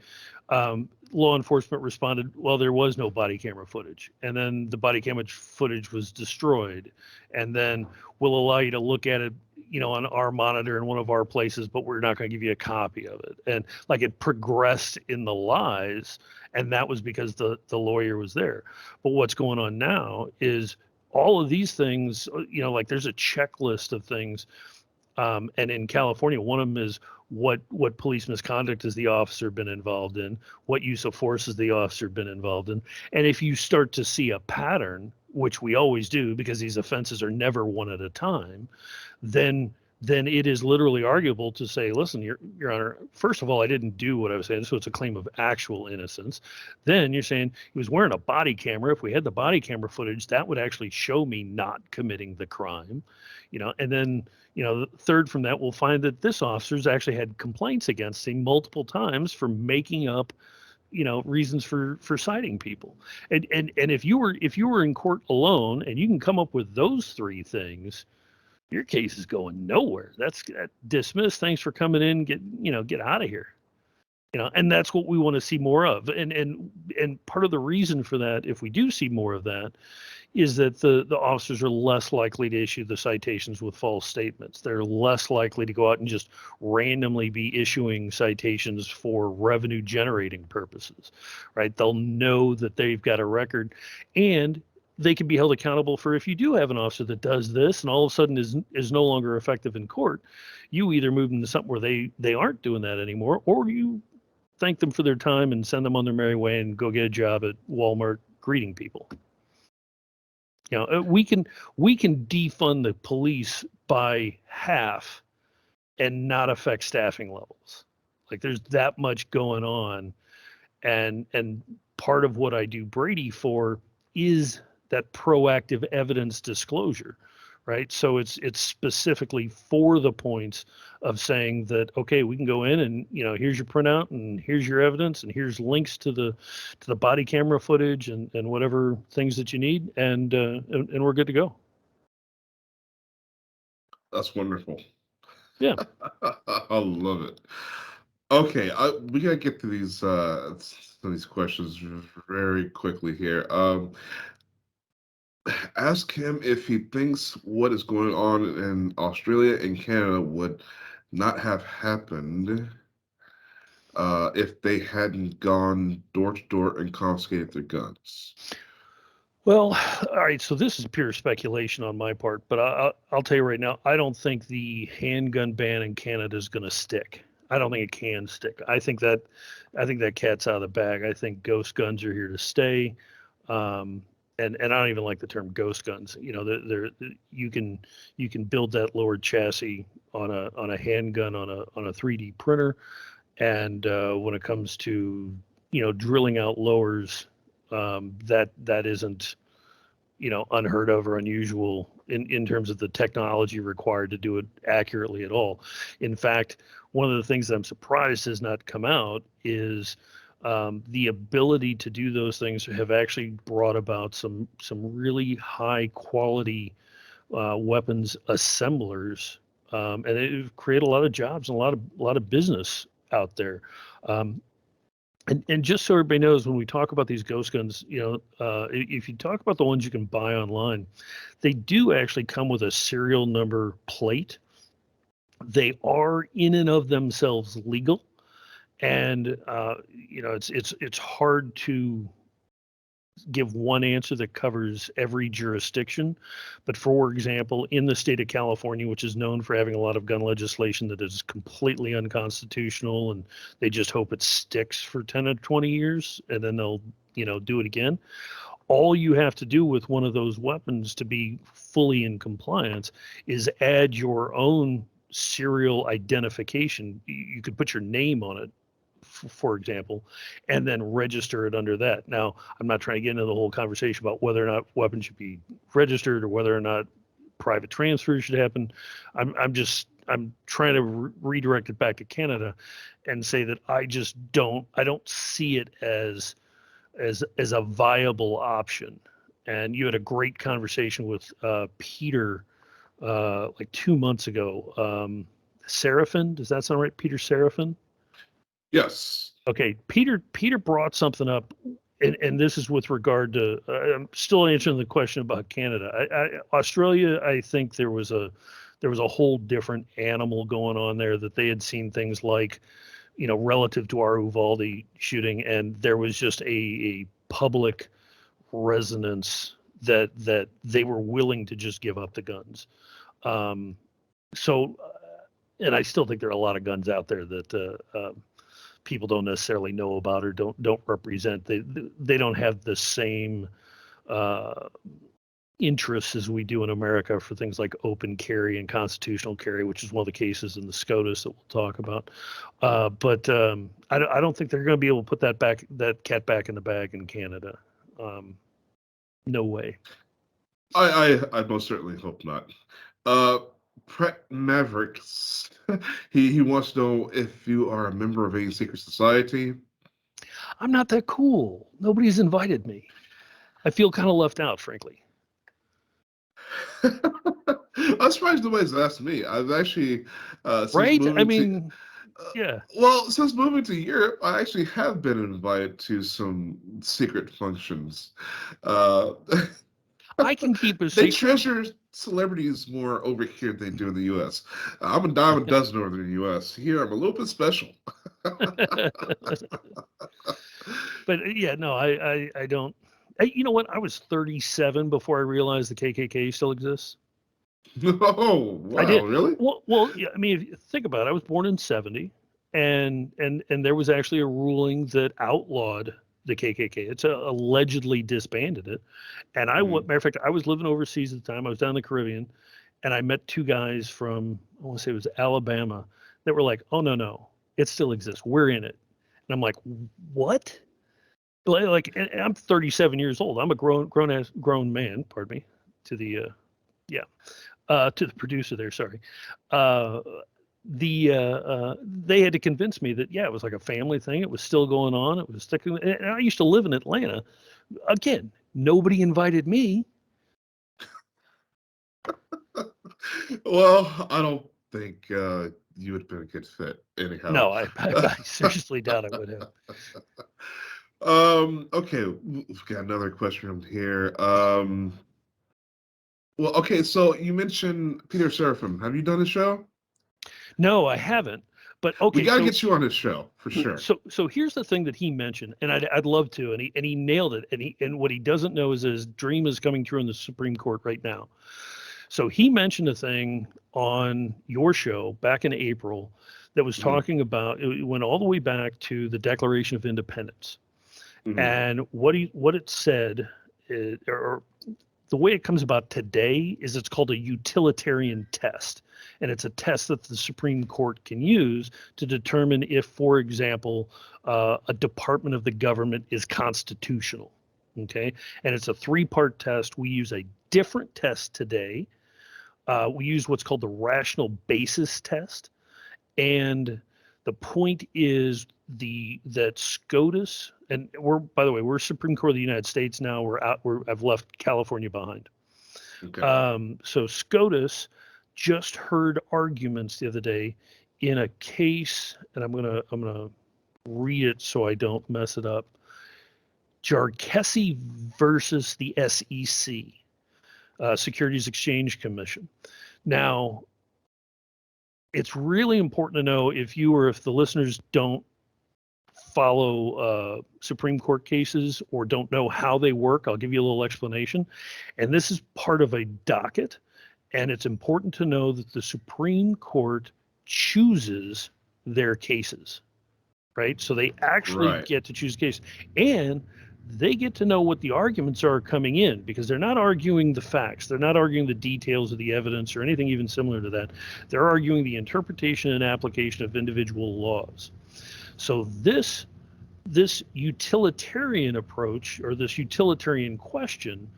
law enforcement responded, well, there was no body camera footage. And then the body camera footage was destroyed. And then we'll allow you to look at it, on our monitor in one of our places, but we're not going to give you a copy of it. And like, it progressed in the lies, and that was because the lawyer was there. But what's going on now is all of these things, like there's a checklist of things. And in California, one of them is what police misconduct has the officer been involved in, what use of force has the officer been involved in. And if you start to see a pattern, which we always do because these offenses are never one at a time, then it is literally arguable to say, listen, Your Honor, first of all, I didn't do what I was saying, so it's a claim of actual innocence. Then you're saying he was wearing a body camera. If we had the body camera footage, that would actually show me not committing the crime, and then, the third from that, we'll find that this officer's actually had complaints against him multiple times for making up reasons for citing people. And if you were in court alone and you can come up with those 3 things, your case is going nowhere. That's dismissed. Thanks for coming in. Get out of here. And that's what we want to see more of. And part of the reason for that, if we do see more of that, is that the officers are less likely to issue the citations with false statements. They're less likely to go out and just randomly be issuing citations for revenue generating purposes, right? They'll know that they've got a record, and they can be held accountable for, if you do have an officer that does this and all of a sudden is no longer effective in court, you either move them to something where they aren't doing that anymore, or you thank them for their time and send them on their merry way and go get a job at Walmart greeting people. We can defund the police by half and not affect staffing levels. Like, there's that much going on, and part of what I do Brady for is that proactive evidence disclosure, right? So it's specifically for the points of saying that, okay, we can go in and, here's your printout and here's your evidence and here's links to the body camera footage and whatever things that you need, and we're good to go. That's wonderful. Yeah. I love it. Okay, we gotta get to these some of these questions very quickly here. Ask him if he thinks what is going on in Australia and Canada would not have happened if they hadn't gone door to door and confiscated their guns. Well, all right. So this is pure speculation on my part, but I'll tell you right now, I don't think the handgun ban in Canada is going to stick. I don't think it can stick. I think that cat's out of the bag. I think ghost guns are here to stay. And I don't even like the term ghost guns. You know, you can build that lower chassis on a handgun on a 3D printer, and when it comes to drilling out lowers, that isn't unheard of or unusual in terms of the technology required to do it accurately at all. In fact, one of the things that I'm surprised has not come out is the ability to do those things have actually brought about some really high quality weapons assemblers, and it created a lot of jobs and a lot of business out there. And just so everybody knows, when we talk about these ghost guns, if you talk about the ones you can buy online, they do actually come with a serial number plate. They are in and of themselves legal, and it's hard to give one answer that covers every jurisdiction. But for example, in the state of California, which is known for having a lot of gun legislation that is completely unconstitutional, and they just hope it sticks for 10 or 20 years, and then they'll do it again. All you have to do with one of those weapons to be fully in compliance is add your own serial identification. You could put your name on it, for example, and then register it under that. Now, I'm not trying to get into the whole conversation about whether or not weapons should be registered or whether or not private transfers should happen. I'm trying to redirect it back to Canada and say that I don't see it as a viable option. And you had a great conversation with Peter like 2 months ago. Seraphin, does that sound right? Peter Seraphin? Yes. Okay, Peter brought something up, and this is with regard to. I'm still answering the question about Canada. Australia, I think there was a whole different animal going on there, that they had seen things like, relative to our Uvalde shooting, and there was just a public resonance that they were willing to just give up the guns. So, and I still think there are a lot of guns out there that people don't necessarily know about or don't represent. They don't have the same interests as we do in America for things like open carry and constitutional carry, which is one of the cases in the SCOTUS that we'll talk about. But I don't think they're going to be able to put that cat back in the bag in Canada. No way. I most certainly hope not. Pret Mavericks, he wants to know if you are a member of any secret society. I'm not that cool. Nobody's invited me. I feel kind of left out, frankly. I'm surprised nobody's asked me. I've actually right? I mean, yeah. Well, since moving to Europe, I actually have been invited to some secret functions. I can keep a They secret. treasure celebrities more over here than they do in the U.S. I'm a dime a dozen over in the U.S. Here, I'm a little bit special. But yeah, no, I don't. You know what? I was 37 before I realized the KKK still exists. Oh, wow, I did. really? Well, yeah, I mean, if you think about it, I was born in 70, and there was actually a ruling that outlawed the KKK. It's allegedly disbanded it. And matter of fact, I was living overseas at the time. I was down in the Caribbean, and I met two guys from, I want to say it was Alabama, that were like, "Oh no, it still exists. We're in it." And I'm like, "What?" Like, and I'm 37 years old. I'm a grown man. Pardon me. To the to the producer there. Sorry. They had to convince me that it was like a family thing. It was still going on. It was sticking. And I used to live in Atlanta. Again, nobody invited me. Well, I don't think you would have been a good fit anyhow. No, I seriously doubt I would have. Okay, we've got another question from here. Well, okay, so you mentioned Peter Seraphim. Have you done a show? No, I haven't. But We okay, got to so get you on his show for sure. so here's the thing that he mentioned, and I'd love to, and he nailed it. And what he doesn't know is his dream is coming true in the Supreme Court right now. So he mentioned a thing on your show back in April that was talking about, it went all the way back to the Declaration of Independence. And what it said, or the way it comes about today, is it's called a utilitarian test. And it's a test that the Supreme Court can use to determine if, for example, a department of the government is constitutional. Okay. And it's a 3-part test. We use a different test today. We use what's called the rational basis test. And the point is that SCOTUS, and by the way, we're Supreme Court of the United States now. I've left California behind. Okay. So SCOTUS just heard arguments the other day in a case, and I'm gonna read it so I don't mess it up. Jarkessi versus the SEC, Securities Exchange Commission. Now, it's really important to know, if the listeners don't follow Supreme Court cases or don't know how they work, I'll give you a little explanation. And this is part of a docket. And it's important to know that the Supreme Court chooses their cases, right? So they actually get to choose cases. And they get to know what the arguments are coming in, because they're not arguing the facts. They're not arguing the details of the evidence or anything even similar to that. They're arguing the interpretation and application of individual laws. So this utilitarian approach, or this utilitarian question,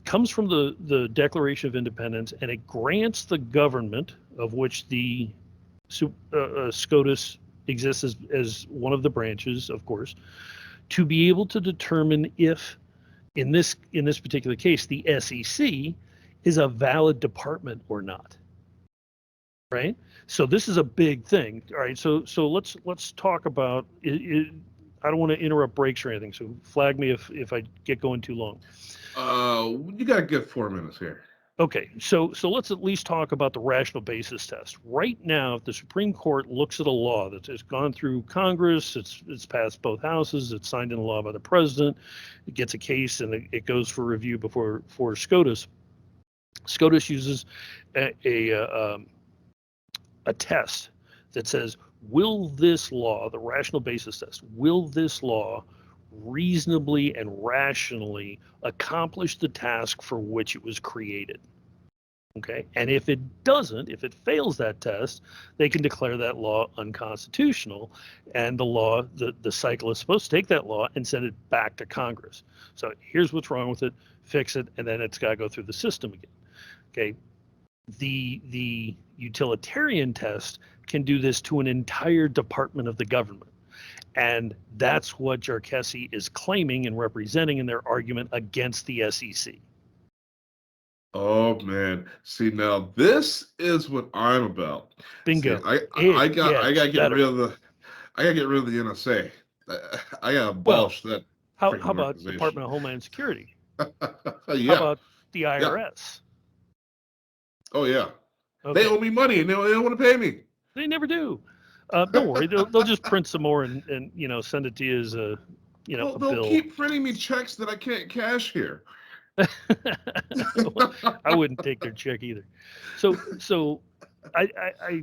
comes from the Declaration of Independence, and it grants the government, of which the SCOTUS exists as one of the branches, of course, to be able to determine if, in this particular case, the SEC is a valid department or not. Right. So this is a big thing. All right. So let's talk about it. I don't want to interrupt breaks or anything, so flag me if I get going too long. You got to get 4 minutes here. Okay, so let's at least talk about the rational basis test. Right now, if the Supreme Court looks at a law that has gone through Congress, it's passed both houses, it's signed into law by the president, it gets a case and it goes for review before SCOTUS. SCOTUS uses a test that says, will this law, the rational basis test, will this law reasonably and rationally accomplish the task for which it was created? Okay. And if it doesn't, if it fails that test, they can declare that law unconstitutional. And the cycle is supposed to take that law and send it back to Congress. So here's what's wrong with it, fix it, and then it's got to go through the system again. Okay. The utilitarian test can do this to an entire department of the government. And that's what Jarkessi is claiming and representing in their argument against the SEC. Oh man! See, now this is what I'm about. Bingo. See, I gotta get rid of the NSA. I gotta abolish that. How about Department of Homeland Security? Yeah. How about the IRS? Oh yeah. Okay. They owe me money and they don't want to pay me. They never do. Don't worry, they'll just print some more and send it to you as a Well, a they'll bill. keep printing me checks that I can't cash here. I wouldn't take their check either. So I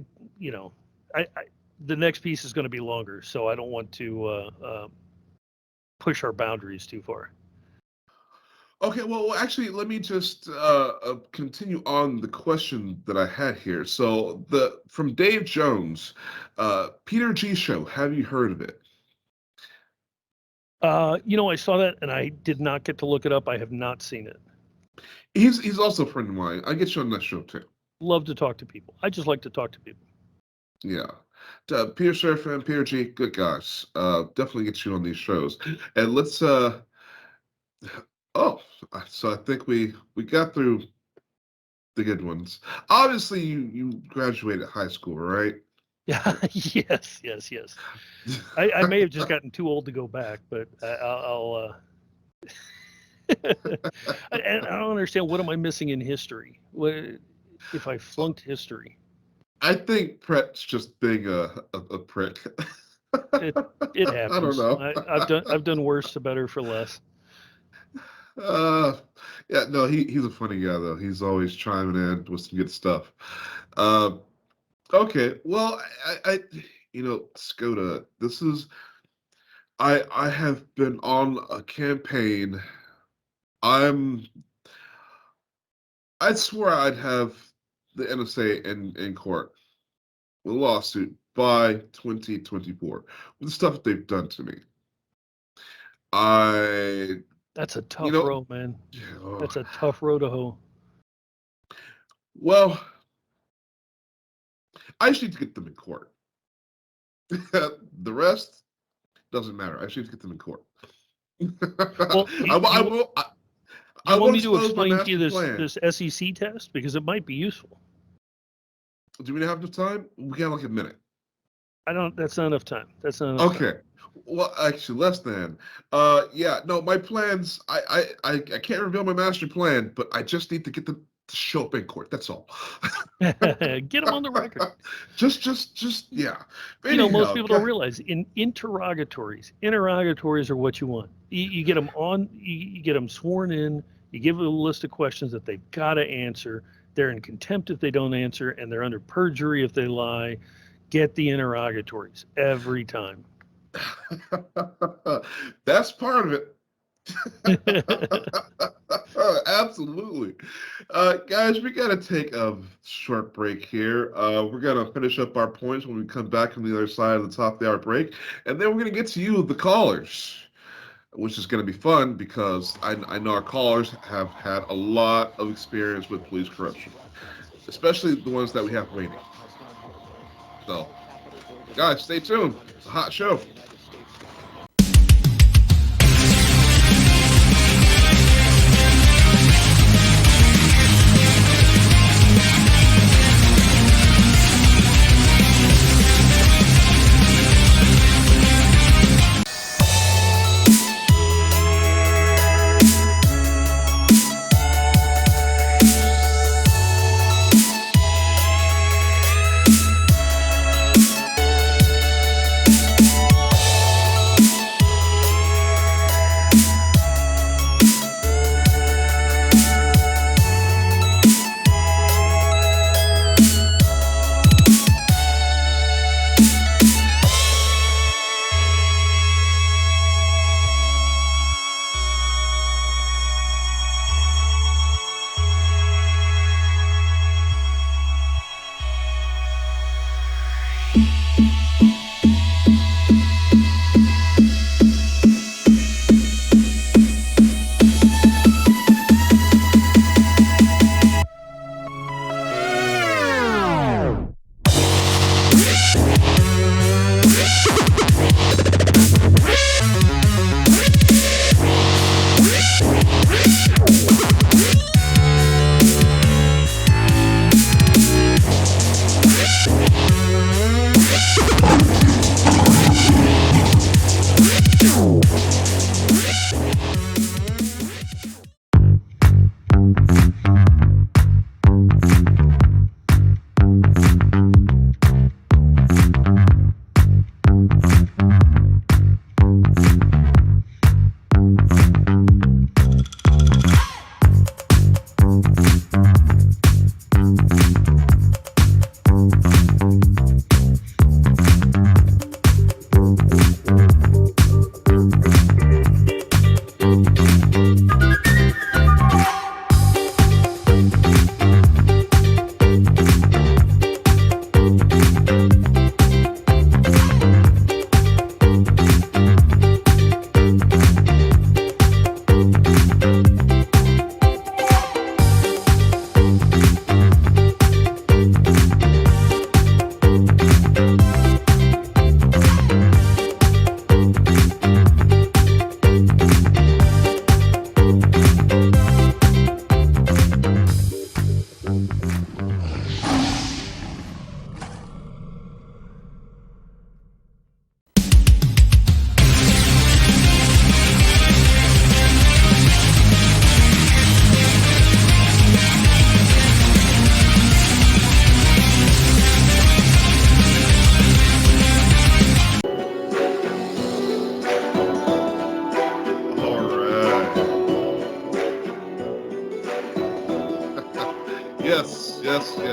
the next piece is going to be longer, so I don't want to push our boundaries too far. Okay, well, actually, let me just continue on the question that I had here. So, from Dave Jones, Peter G. Show. Have you heard of it? I saw that and I did not get to look it up. I have not seen it. He's also a friend of mine. I get you on that show too. Love to talk to people. I just like to talk to people. Yeah. Peter Surf and Peter G. Good guys. Definitely get you on these shows. And let's so I think we got through the good ones. Obviously, you graduated high school, right? Yeah. Yes. I may have just gotten too old to go back, but I'll And I don't understand, what am I missing in history? What if I flunked history? I think Brett's just being a prick. It it I don't happens. know. I've done worse to better for less. Uh, yeah, no, he's a funny guy though. He's always chiming in with some good stuff. Uh, okay, well, Skoda, I have been on a campaign. I'd swear I'd have the NSA in court with a lawsuit by 2024 with the stuff that they've done to me. That's a tough road, man. That's a tough road to hoe. Well, I just need to get them in court. The rest doesn't matter. I just need to get them in court. Well, I want will me to expose my explain to you master this plan. SEC test, because it might be useful. Do we have enough time? We got like a minute. That's not enough time. That's not enough time. Okay. Well, actually, less than. Yeah. No, my plans. I can't reveal my master plan, but I just need to get them to show up in court. That's all. Get them on the record. Just yeah. Most people don't realize interrogatories are what you want. You get them on. You get them sworn in. You give them a list of questions that they've got to answer. They're in contempt if they don't answer, and they're under perjury if they lie. Get the interrogatories every time. That's part of it. Absolutely. Guys, we got to take a short break here. We're going to finish up our points when we come back from the other side of the top of the hour break. And then we're going to get to you, the callers, which is going to be fun because I know our callers have had a lot of experience with police corruption, especially the ones that we have waiting. So, guys, stay tuned. It's a hot show.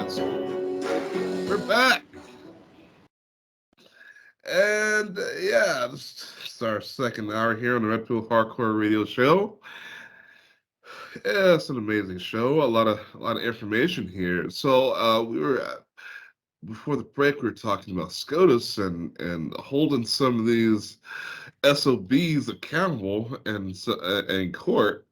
minutes. We're back. And yeah, this is our second hour here on the Red Pill Hardcore Radio Show. Yeah, it's an amazing show. A lot of information here. So we were before the break, we were talking about SCOTUS and holding some of these SOBs accountable and in court.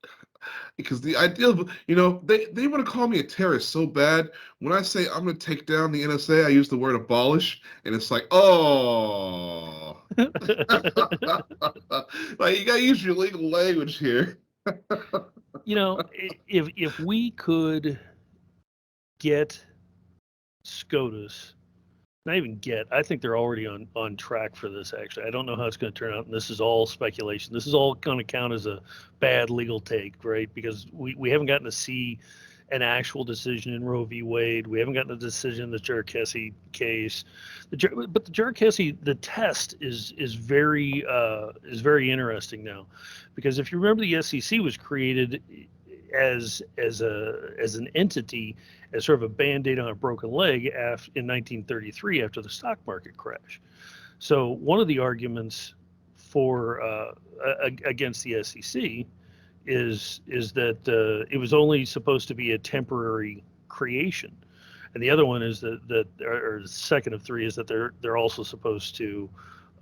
Because the idea of, they want to call me a terrorist so bad. When I say I'm going to take down the NSA, I use the word abolish, and it's like, oh. Like, you got to use your legal language here. If we could get SCOTUS, not even get, I think they're already on track for this, actually. I don't know how it's going to turn out, and this is all speculation. This is all going to count as a bad legal take, right? Because we haven't gotten to see an actual decision in Roe v. Wade. We haven't gotten a decision in the Cherkessie case. But the Cherkessie, the test is very interesting now, because if you remember, the SEC was created as an entity, as sort of a band-aid on a broken leg in 1933 after the stock market crash. So one of the arguments for against the SEC is that it was only supposed to be a temporary creation, and the other one is that or the second of three is that they're also supposed to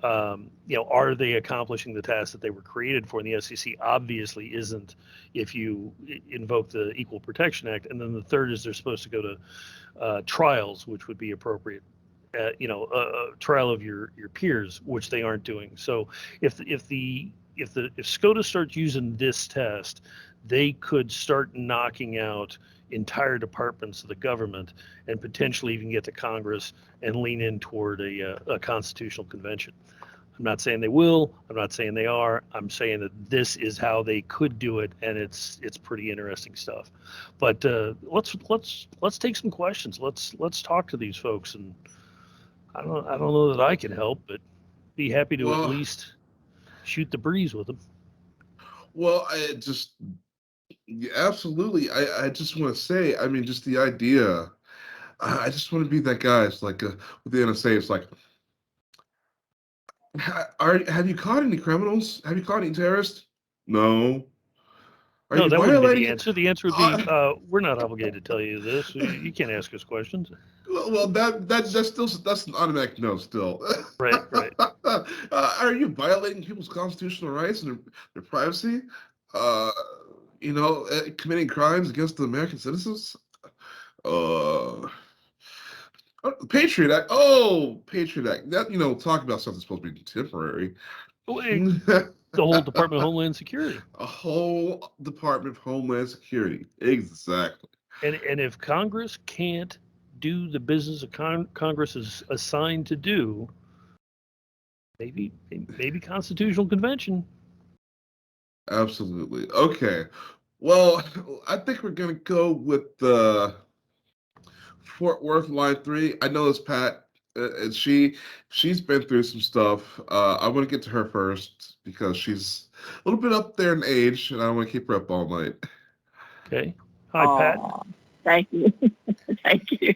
are they accomplishing the task that they were created for? And the SEC obviously isn't if you invoke the Equal Protection Act. And then the third is they're supposed to go to trials, which would be appropriate, a trial of your peers, which they aren't doing. So if SCOTUS starts using this test, they could start knocking out entire departments of the government and potentially even get to Congress and lean in toward a constitutional convention. I'm not saying they will. I'm not saying they are. I'm saying that this is how they could do it, and it's pretty interesting stuff. But let's take some questions. Let's talk to these folks, and I don't know that I can help, but be happy to at least shoot the breeze with them. Well, absolutely. I just want to say, I mean, just the idea. I just want to be that guy. It's like with the NSA, it's like, have you caught any criminals? Have you caught any terrorists? No. No, that wouldn't be the answer. The answer would be, we're not obligated to tell you this. You can't ask us questions. Well, that's an automatic no. Still, right. Are you violating people's constitutional rights and their privacy? Committing crimes against the American citizens? Patriot Act. Oh, Patriot Act. That, talk about something supposed to be temporary. The whole Department of Homeland Security. A whole Department of Homeland Security. Exactly. And if Congress can't do the business Congress is assigned to do, maybe constitutional convention. Absolutely. Okay. Well, I think we're going to go with the Fort Worth line 3. I know it's Pat. And she's been through some stuff. I want to get to her first because she's a little bit up there in age, and I don't want to keep her up all night. Okay. Hi, Pat. Thank you. Thank you.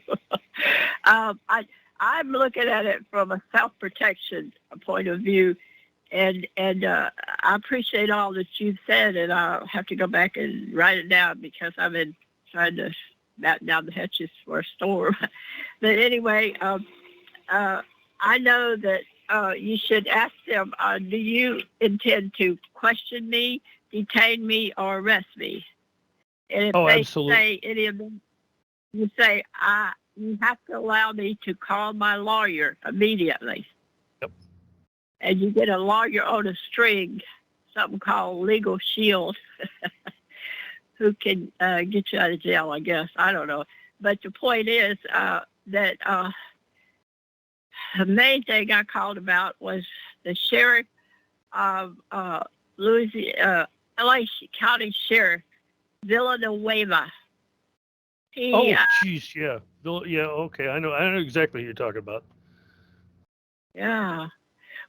I'm looking at it from a self-protection point of view, and I appreciate all that you've said, and I'll have to go back and write it down because I've been trying to batten down the hatches for a storm. But anyway, I know that you should ask them, do you intend to question me, detain me, or arrest me? And if they absolutely. say any of them, you say, you have to allow me to call my lawyer immediately. Yep. And you get a lawyer on a string, something called Legal Shield, who can get you out of jail, I guess. I don't know. But the point is that the main thing I called about was the sheriff of Louisiana, LA County Sheriff, Villanueva. Geez, yeah. Yeah, okay. I know exactly what you're talking about. Yeah.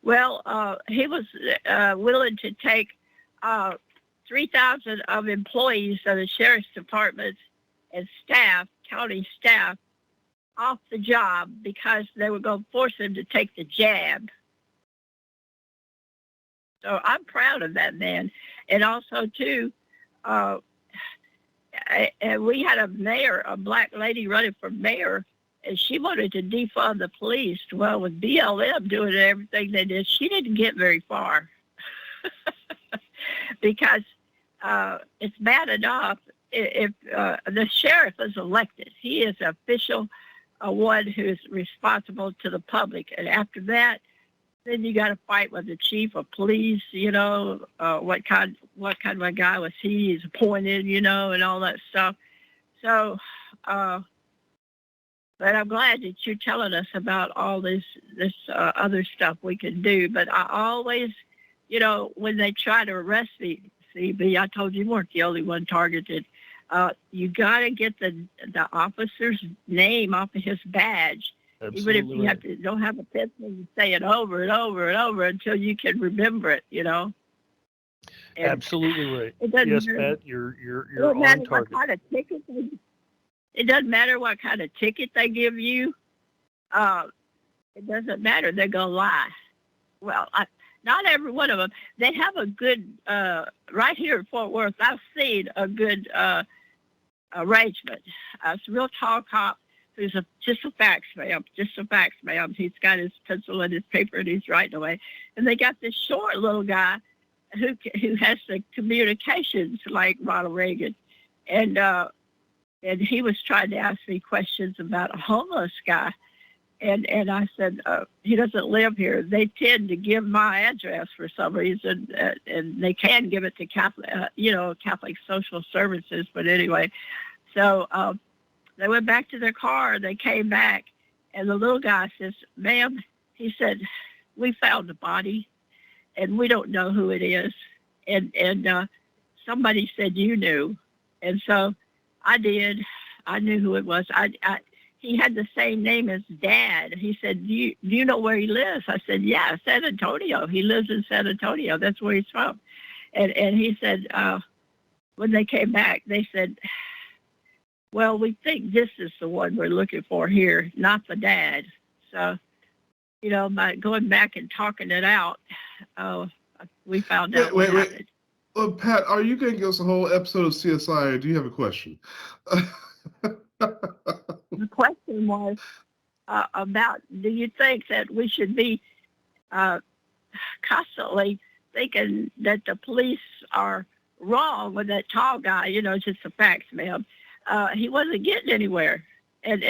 Well, he was willing to take 3,000 of employees of the sheriff's departments and staff, county staff, off the job because they were going to force him to take the jab. So I'm proud of that man. And also, too, and we had a mayor, a black lady running for mayor, and she wanted to defund the police. Well, with BLM doing everything they did, she didn't get very far. Because it's bad enough if the sheriff is elected. He is official, one who is responsible to the public. And after that, then you got to fight with the chief of police, you know, what kind of a guy was he? He's appointed, you know, and all that stuff. So, but I'm glad that you're telling us about all this other stuff we can do. But I always, you know, when they try to arrest me, CB, I told you weren't the only one targeted. You got to get the officer's name off of his badge. Absolutely. Even if you have to, don't have a pencil, you say it over and over and over until you can remember it, you know. And absolutely right. Yes, Pat, you're on target. Kind of ticket it doesn't matter what kind of ticket they give you. It doesn't matter. They're going to lie. Well, not every one of them. They have a good, right here in Fort Worth, I've seen a good arrangement. It's a real tall cop who's just a fax ma'am. He's got his pencil and his paper and he's writing away. And they got this short little guy who has the communications like Ronald Reagan. And he was trying to ask me questions about a homeless guy. And I said, he doesn't live here. They tend to give my address for some reason, and they can give it to Catholic, Catholic Social Services. But anyway, so they went back to their car. They came back, and the little guy says, "Ma'am," he said, "we found the body, and we don't know who it is." And somebody said you knew, and so I did. I knew who it was. He had the same name as Dad. He said, do you know where he lives? I said, yeah, San Antonio. He lives in San Antonio. That's where he's from. And he said, when they came back, they said, well, we think this is the one we're looking for here, not the dad. So, you know, by going back and talking it out, we found out what happened. Well, Pat, are you going to give us a whole episode of CSI, or do you have a question? The question was about, do you think that we should be constantly thinking that the police are wrong with that tall guy, you know, just a fax ma'am. He wasn't getting anywhere. And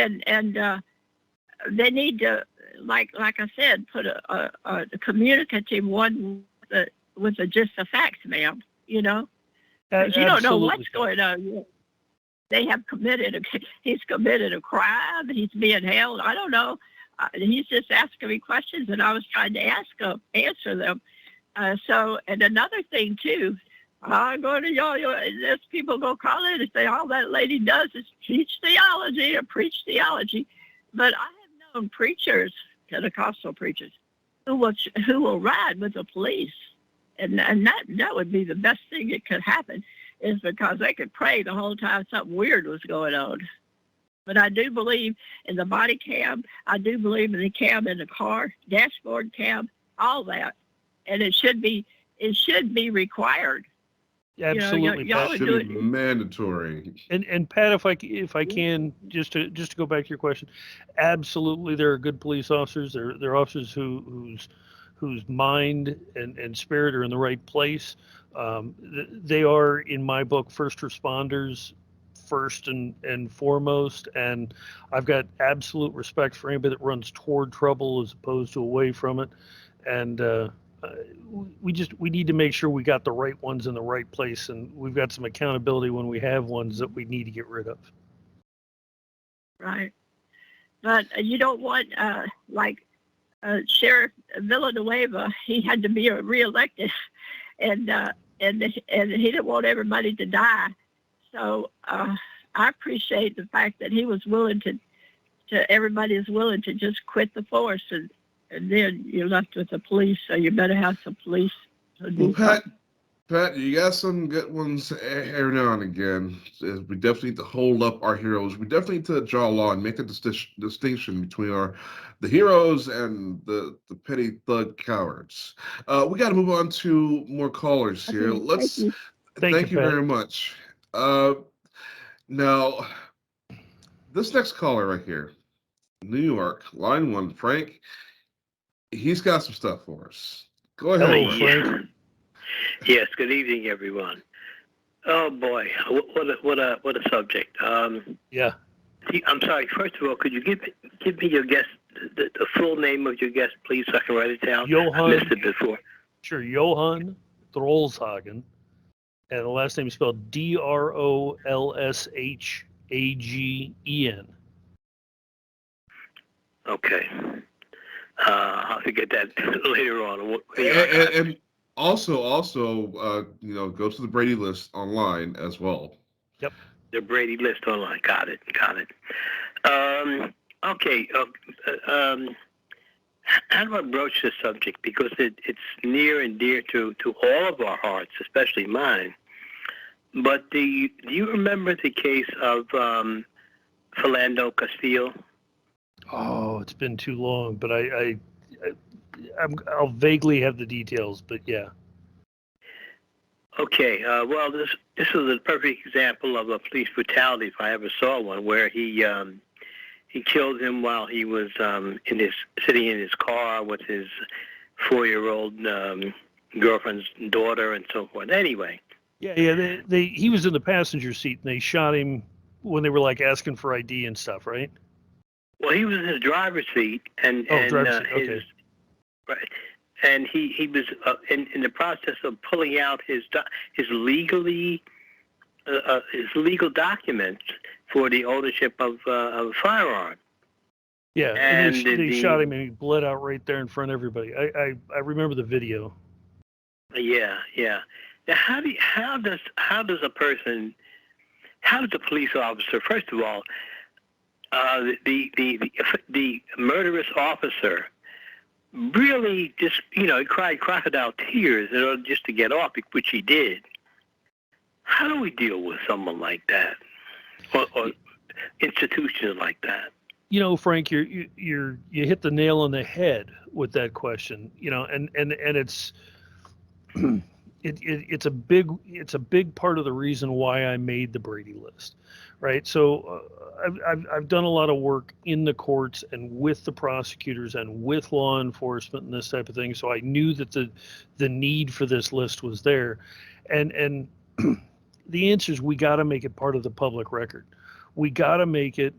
they need to, like I said, put a communicative one with just a fax ma'am, you know. Because you don't know what's going on. They have he's committed a crime. He's being held. I don't know. He's just asking me questions, and I was trying to answer them. So, and another thing too, I'm going to there's people go call in and say all that lady does is teach theology or preach theology. But I have known preachers, Pentecostal preachers, who will ride with the police, and that would be the best thing that could happen. Is because they could pray the whole time something weird was going on. But I do believe in the body cam. I do believe in the cam in the car, dashboard cam, all that. And it should be required. Absolutely, y'all It should be mandatory. And Pat, if I can, just to go back to your question, absolutely, there are good police officers. There are officers whose mind and spirit are in the right place. They are, in my book, first responders first and foremost, and I've got absolute respect for anybody that runs toward trouble as opposed to away from it. And we need to make sure we got the right ones in the right place, and we've got some accountability when we have ones that we need to get rid of. Right, but you don't want like Sheriff Villanueva. He had to be reelected, and he didn't want everybody to die. So I appreciate the fact that he was willing to everybody is willing to just quit the force, and then you're left with the police. So you better have some police. Well, Pat, Pat, you got some good ones every now and again. We definitely need to hold up our heroes. We definitely need to draw a line and make a distinction between the heroes and the petty thug cowards. We got to move on to more callers here. Okay, thank you. Thank you Pat. very much. Now, this next caller right here, New York, line 1, Frank. He's got some stuff for us. Go ahead. Hello, Frank. Frank. Yes, good evening, everyone. Oh boy, what a subject. Yeah. I'm sorry. First of all, could you give me your guest, the full name of your guest, please, so I can write it down? Johann. I missed it before. Sure, Johann Drolshagen, and the last name is spelled Drolshagen. Okay. I'll forget that later on. And also, go to the BradyList online as well. Yep. The BradyList online. Got it. Okay. How do I broach this subject? Because it's near and dear to all of our hearts, especially mine. But do you remember the case of Philando Castile? Oh, it's been too long, but I'll vaguely have the details, but yeah. Okay. Well, this is a perfect example of a police brutality, if I ever saw one, where he killed him while he was sitting in his car with his 4-year-old girlfriend's daughter and so forth. Anyway. Yeah. He was in the passenger seat, and they shot him when they were like asking for ID and stuff, right? Well, he was in his driver's seat, and okay. Right, and he was in the process of pulling out his legal documents for the ownership of a firearm. Yeah, and they shot him, and he bled out right there in front of everybody. I remember the video. Yeah. Now, how does a police officer, first of all, the murderous officer really just, cried crocodile tears in order just to get off, which he did. How do we deal with someone like that, or institutions like that? Frank, you hit the nail on the head with that question. And it's it's a big part of the reason why I made the Brady list, right? So I've done a lot of work in the courts and with the prosecutors and with law enforcement and this type of thing. So I knew that the need for this list was there, and the answer is we got to make it part of the public record. We got to make it.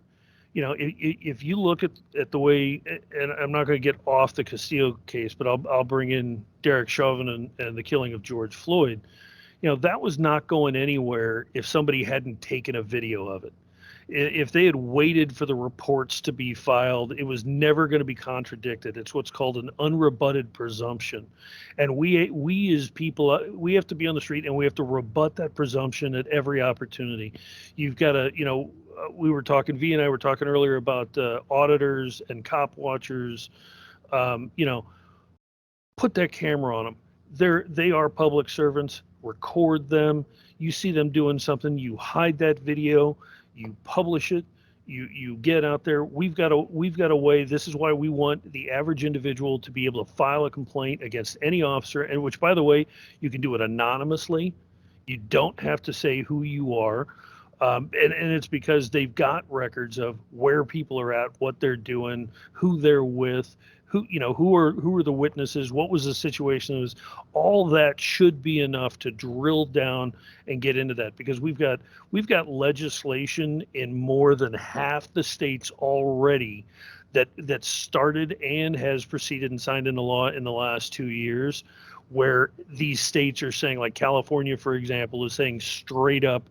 If you look at the way, and I'm not going to get off the Castillo case, but I'll bring in Derek Chauvin and the killing of George Floyd. That was not going anywhere if somebody hadn't taken a video of it. If they had waited for the reports to be filed, it was never going to be contradicted. It's what's called an unrebutted presumption. And we as people, we have to be on the street and we have to rebut that presumption at every opportunity. You've got to, we were talking, V and I were talking earlier about auditors and cop watchers. Put that camera on them. They are public servants. Record them. You see them doing something, you hide that video, you publish it, you get out there. We've got a way. This is why we want the average individual to be able to file a complaint against any officer, and which, by the way, you can do it anonymously. You don't have to say who you are. And it's because they've got records of where people are at, what they're doing, who they're with, who are the witnesses, what was the situation. All that should be enough to drill down and get into that, because we've got legislation in more than half the states already that started and has proceeded and signed into law in the last 2 years, where these states are saying, like California, for example, is saying straight up,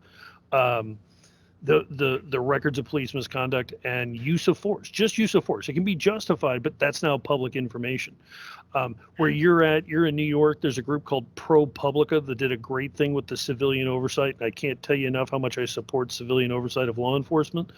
the records of police misconduct and use of force, just use of force. It can be justified, but that's now public information. Where you're in New York, there's a group called ProPublica that did a great thing with the civilian oversight. I can't tell you enough how much I support civilian oversight of law enforcement,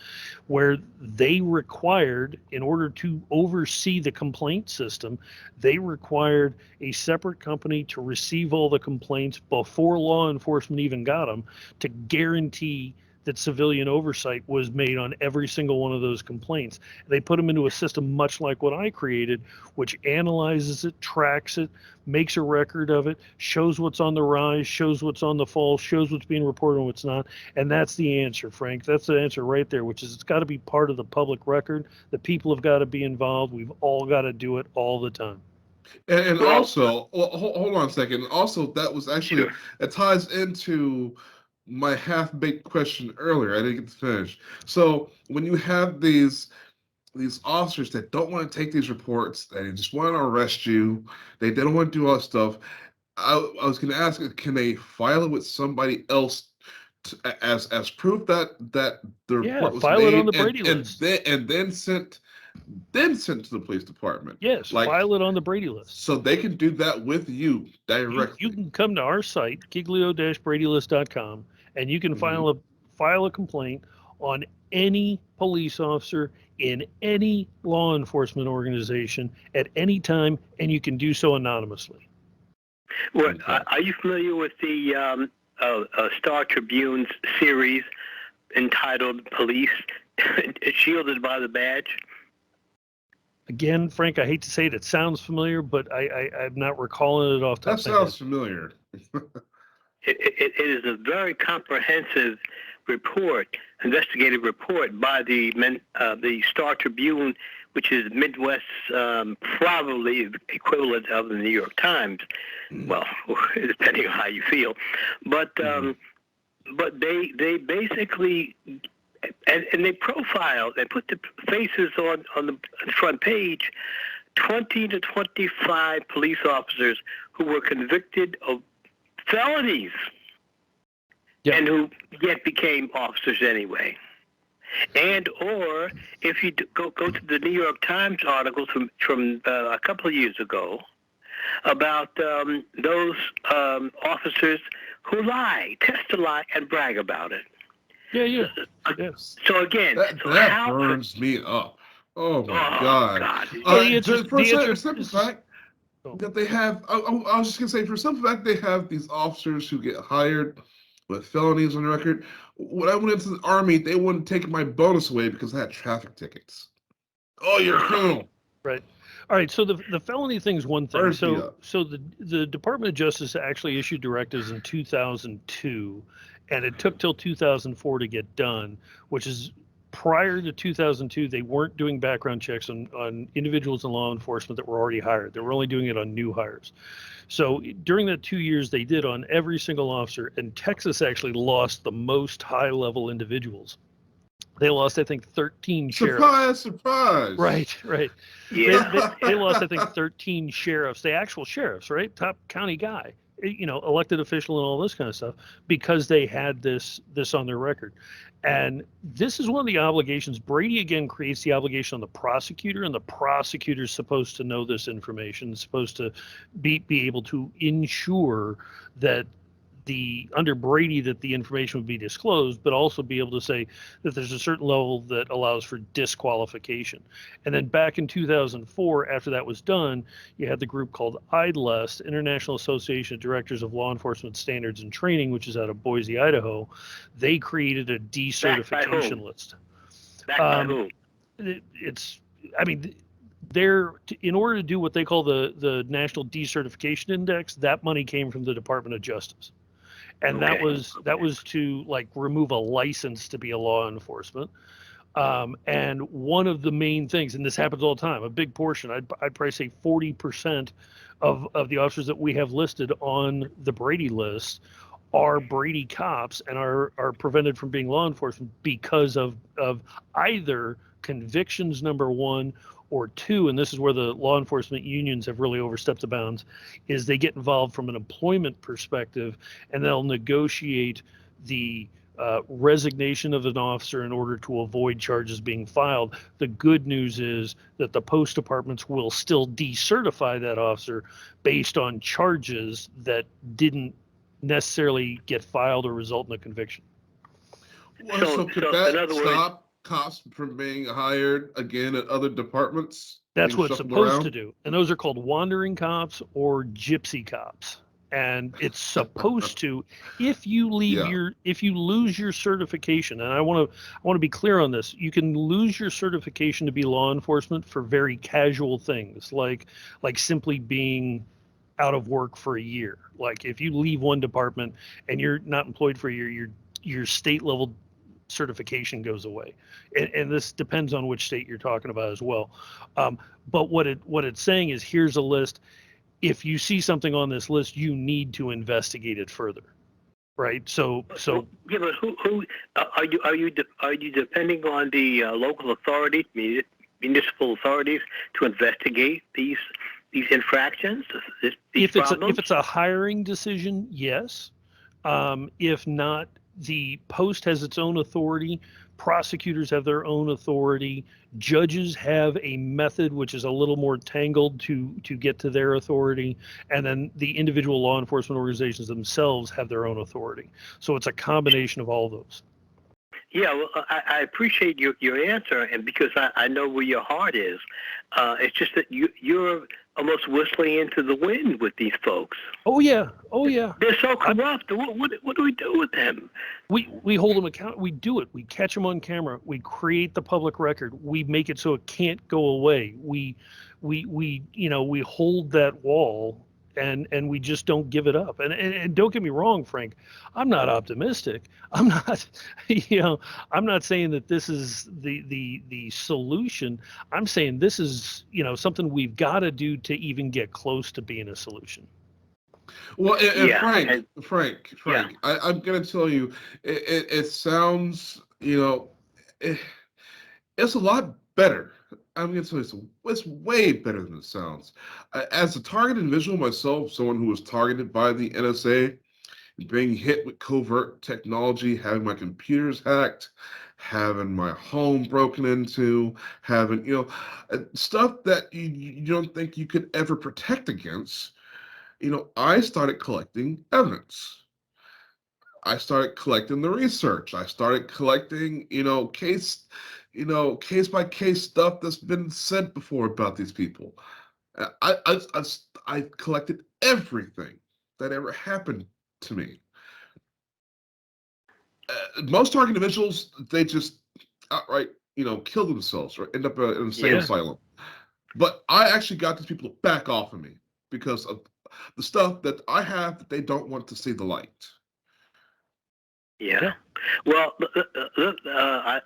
where they required, in order to oversee the complaint system, they required a separate company to receive all the complaints before law enforcement even got them, to guarantee that civilian oversight was made on every single one of those complaints. They put them into a system much like what I created, which analyzes it, tracks it, makes a record of it, shows what's on the rise, shows what's on the fall, shows what's being reported and what's not. And that's the answer, Frank. That's the answer right there, which is it's got to be part of the public record. The people have got to be involved. We've all got to do it all the time. And also, hold on a second. Also, that was actually, it ties into my half-baked question earlier. I didn't get to finish. So when you have these officers that don't want to take these reports, they just want to arrest you, they don't want to do all that stuff, I was going to ask, can they file it with somebody else as proof that the report was file made, it on the Brady list, and then sent to the police department? Yes, file it on the Brady list. So they can do that with you directly. You can come to our site, giglio-bradylist.com, and you can file a complaint on any police officer in any law enforcement organization at any time, and you can do so anonymously. Well, are you familiar with the Star Tribune's series entitled "Police Shielded by the Badge"? Again, Frank, I hate to say it, it sounds familiar, but I'm not recalling it off the top of my head. That sounds familiar. It is a very comprehensive report, investigative report by the Star Tribune, which is Midwest's probably equivalent of the New York Times. Well, depending on how you feel, but they basically. And they profiled, they put the faces on the front page, 20 to 25 police officers who were convicted of felonies and who yet became officers anyway. And or if you go to the New York Times article from a couple of years ago about those officers who lie, test to lie, and brag about it. Yeah. So again, that burns me up. Oh my God. For simple fact that they have, I was just gonna say, for some fact they have these officers who get hired with felonies on the record. When I went into the Army, they wouldn't take my bonus away because I had traffic tickets. Oh, you're a criminal. Right. All right. So the felony thing is one thing. So the Department of Justice actually issued directives in 2002. And it took till 2004 to get done, which is prior to 2002, they weren't doing background checks on individuals in law enforcement that were already hired. They were only doing it on new hires. So during that 2 years, they did on every single officer, and Texas actually lost the most high-level individuals. They lost, I think, 13 sheriffs. Surprise. Right. Yeah. They lost, I think, 13 sheriffs, the actual sheriffs, right? Top county guy. Elected official and all this kind of stuff, because they had this on their record. And this is one of the obligations. Brady, again, creates the obligation on the prosecutor, and the prosecutor is supposed to know this information, supposed to be able to ensure that under Brady that the information would be disclosed, but also be able to say that there's a certain level that allows for disqualification. And then back in 2004, after that was done, you had the group called IDLEST, International Association of Directors of Law Enforcement Standards and Training, which is out of Boise, Idaho. They created a decertification list. In order to do what they call the National Decertification Index, that money came from the Department of Justice. And that was to remove a license to be a law enforcement. And one of the main things, and this happens all the time, a big portion, I'd probably say 40% of the officers that we have listed on the Brady list are Brady cops and are prevented from being law enforcement because of either convictions, number one, or two, and this is where the law enforcement unions have really overstepped the bounds, is they get involved from an employment perspective, and they'll negotiate the resignation of an officer in order to avoid charges being filed. The good news is that the post departments will still decertify that officer based on charges that didn't necessarily get filed or result in a conviction. Well, so could in that other words, stop cops from being hired again at other departments? That's being what it's shuffled supposed around? to do. And those are called wandering cops or gypsy cops. And it's supposed to, if you leave Yeah. if you lose your certification, and I want to be clear on this, you can lose your certification to be law enforcement for very casual things, like simply being out of work for a year. Like if you leave one department and you're not employed for a year, your state level certification goes away, and this depends on which state you're talking about as well. But what it's saying is, here's a list. If you see something on this list, you need to investigate it further, right? So yeah, but who are you depending on the local authorities, municipal authorities, to investigate these infractions? These problems? If it's a hiring decision, yes. If not, the post has its own authority. Prosecutors have their own authority. Judges have a method which is a little more tangled to get to their authority. And then the individual law enforcement organizations themselves have their own authority. So it's a combination of all those. Yeah, well, I appreciate your answer, and because I know where your heart is. It's just that you're almost whistling into the wind with these folks. Oh yeah. They're so corrupt. What do we do with them? We hold them accountable. We do it. We catch them on camera. We create the public record. We make it so it can't go away. We hold that wall, and we just don't give it up. And don't get me wrong, Frank, I'm not optimistic. I'm not saying that this is the solution. I'm saying this is, something we've got to do to even get close to being a solution. Well, and Yeah, Frank, Yeah. I'm going to tell you, it sounds, it's a lot better. I'm going to tell you, it's way better than it sounds. As a targeted individual myself, someone who was targeted by the NSA, being hit with covert technology, having my computers hacked, having my home broken into, having, stuff that you don't think you could ever protect against, I started collecting evidence. I started collecting the research. I started collecting, case by case stuff that's been said before about these people. I collected everything that ever happened to me. Most target individuals, they just outright, kill themselves or end up in an insane asylum. But I actually got these people to back off of me because of the stuff that I have that they don't want to see the light. Yeah. Well, I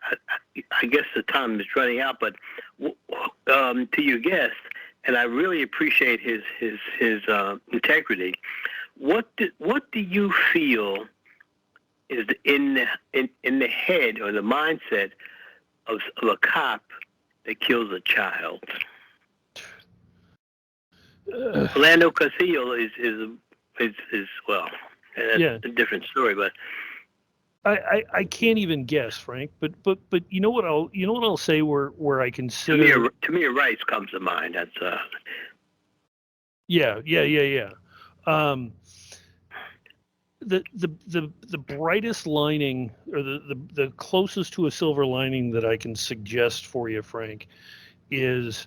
guess the time is running out, but to your guest, and I really appreciate his integrity. What do you feel is in the head or the mindset of a cop that kills a child? Orlando Castillo is well, that's a different story, but I can't even guess, Frank. But you know what I'll say where I consider to me, Rice comes to mind. That's yeah. The brightest lining, or the closest to a silver lining that I can suggest for you, Frank, is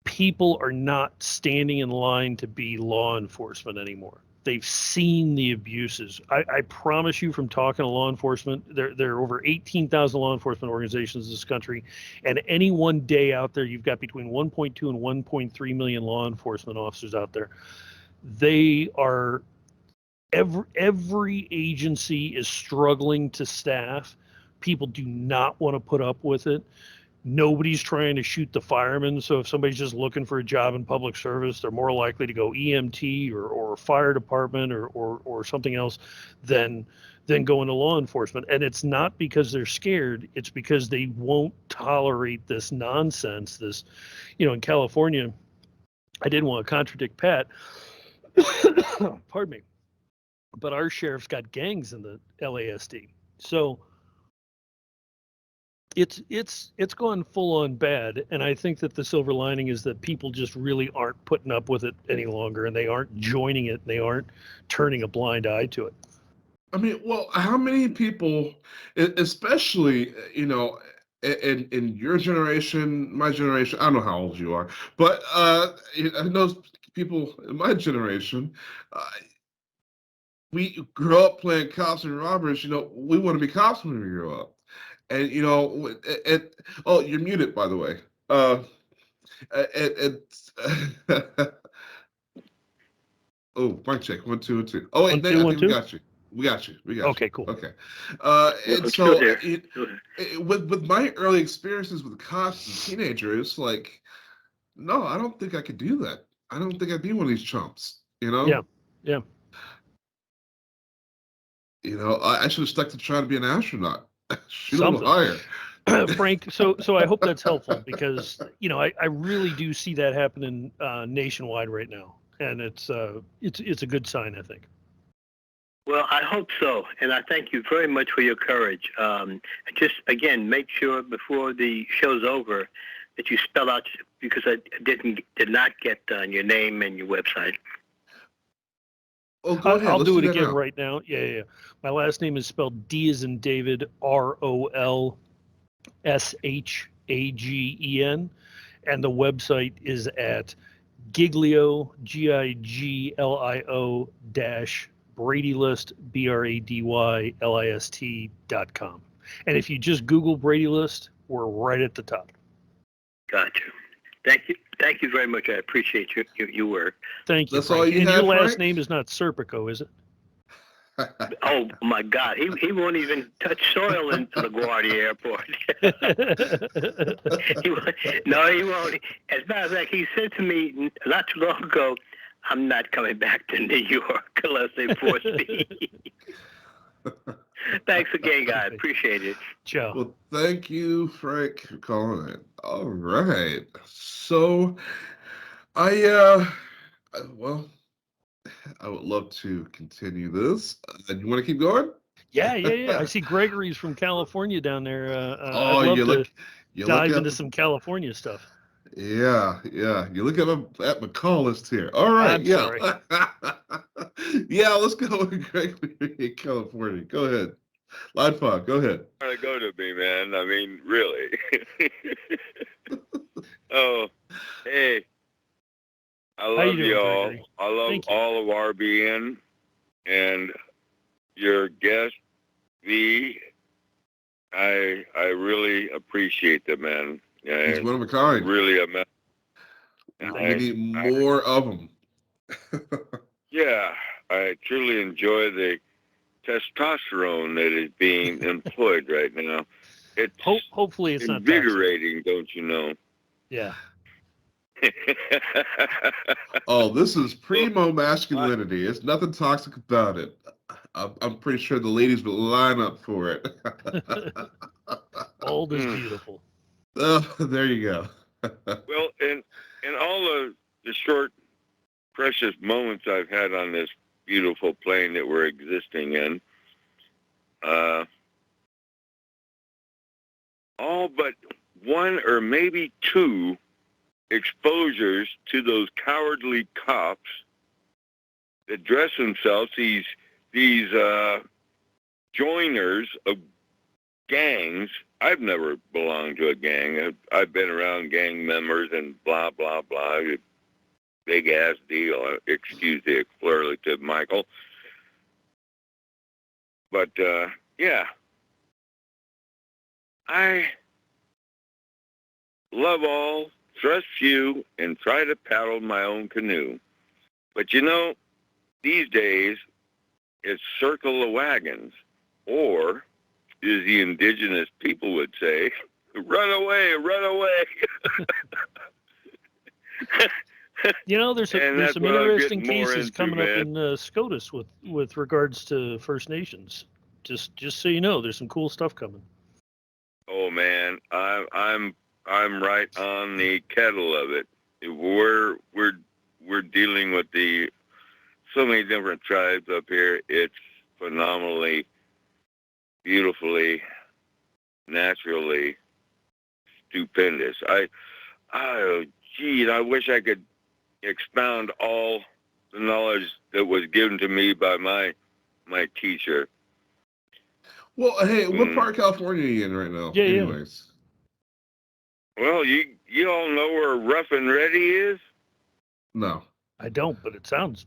people are not standing in line to be law enforcement anymore. They've seen the abuses. I promise you, from talking to law enforcement, there are over 18,000 law enforcement organizations in this country, and any one day out there, you've got between 1.2 and 1.3 million law enforcement officers out there. They are every agency is struggling to staff. People do not want to put up with it. Nobody's trying to shoot the firemen. So if somebody's just looking for a job in public service, they're more likely to go EMT or fire department or something else than go into law enforcement. And it's not because they're scared. It's because they won't tolerate this nonsense. This, in California, I didn't want to contradict Pat. Pardon me. But our sheriff's got gangs in the LASD. So it's gone full on bad, and I think that the silver lining is that people just really aren't putting up with it any longer, and they aren't joining it, and they aren't turning a blind eye to it. I mean, well, how many people, especially, in your generation, my generation, I don't know how old you are, but I know people in my generation, we grew up playing cops and robbers. We want to be cops when we grow up. And, oh, you're muted, by the way. It's, oh, mic check, 1, 2, 2. Oh, wait, 1, no, 2, I 1, think we 2. got you. We got you. Okay, cool. Okay. No, And I'm still so there. with my early experiences with cops as a teenager, it's like, no, I don't think I could do that. I don't think I'd be one of these chumps, Yeah, yeah. I should have stuck to trying to be an astronaut. Shoot a little Something. higher. Frank, so I hope that's helpful, because I really do see that happening nationwide right now, and it's a good sign, I think. Well, I hope so, and I thank you very much for your courage. Just again, make sure before the show's over that you spell out, because I did not get your name and your website. Oh, go ahead. I'll Let's do it that again now. right now. Yeah. My last name is spelled D as in David, Rolshagen, and the website is at Giglio, GIGLIO dash BradyList, BradyList.com. And if you just Google BradyList, we're right at the top. Gotcha. Thank you very much. I appreciate your work. Thank you. That's Frank. all you and have, your last Frank? name is not Serpico, is it? Oh my God, he won't even touch soil in LaGuardia Airport. No, he won't. As a matter of fact, he said to me not too long ago, "I'm not coming back to New York unless they force me." Thanks again, guys. Appreciate it. Ciao. Well, thank you, Frank, for calling in. All right. So, I would love to continue this. You want to keep going? Yeah. I see Gregory's from California down there. Oh, I'd love to you dive look into up. some California stuff. Yeah. You look at my call list here. All right. I'm Yeah. sorry. Yeah. Let's go with Gregory in California. Go ahead. Line 5. Go ahead. Trying to go to me, man. I mean, really. Oh, hey. I How you love doing, you all. Gregory? I love Thank you. all of RBN and your guest, V. I really appreciate them, man. Yeah, He's one of a kind. really a man. We need more of them. Yeah, I truly enjoy the testosterone that is being employed right now. It's Hopefully it's not toxic. invigorating, don't you know? Yeah. Oh, this is primo masculinity. It's nothing toxic about it. I'm pretty sure the ladies will line up for it. Old is beautiful. There you go. Well, in all the short, precious moments I've had on this beautiful plane that we're existing in, all but one or maybe two exposures to those cowardly cops that dress themselves, these joiners of gangs. I've never belonged to a gang. I've been around gang members and blah, blah, blah. Big ass deal. Excuse the expletive, Michael. But, yeah. I love all, trust few, and try to paddle my own canoe. But you know, these days, it's circle the wagons, or, as the indigenous people would say, run away, run away. There's some interesting cases coming up in SCOTUS with regards to First Nations. Just so you know, there's some cool stuff coming. Oh man, I'm right on the kettle of it. We're dealing with so many different tribes up here. It's phenomenally beautifully, naturally stupendous. Gee, I wish I could expound all the knowledge that was given to me by my teacher. Well, hey, what part of California are you in right now? Yeah, yeah. Anyways. Well, you all know where Rough and Ready is? No. I don't, but it sounds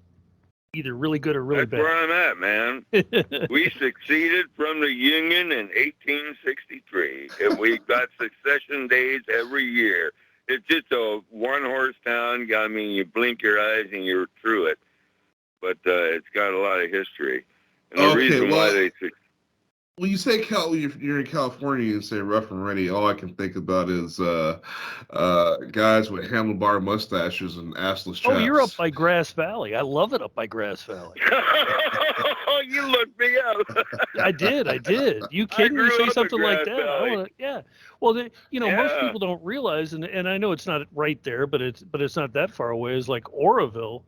either really good or really That's where I'm at, man. bad. We succeeded from the Union in 1863, and we got succession days every year. It's just a one-horse town. I mean, you blink your eyes and you're through it. But it's got a lot of history. And the reason why they... When you say you're in California and say Rough and Ready, all I can think about is guys with handlebar mustaches and assless chaps. Oh, you're up by Grass Valley. I love it up by Grass Valley. You looked me up. I did. You kidding? You say something like that? Yeah. Well, most people don't realize, and I know it's not right there, but it's not that far away. Is like Oroville.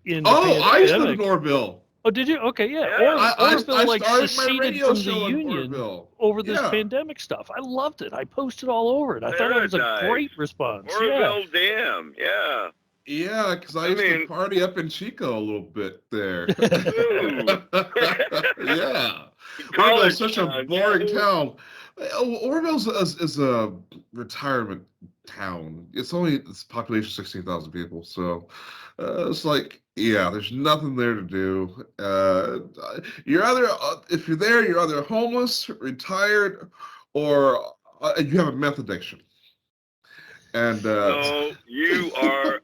I used to live in Oroville. Oh, did you? Okay, yeah. Oroville seceded from the Union over this pandemic stuff. I loved it. I posted all over it. I thought it was a great response. Oroville Dam, yeah. Yeah, because I used to party up in Chico a little bit there. Yeah. Oroville's such a boring town. Oroville is a retirement town. It's population 16,000 people, so it's like, there's nothing there to do. You're either if you're there, you're either homeless, retired, or you have a meth addiction. And no, you are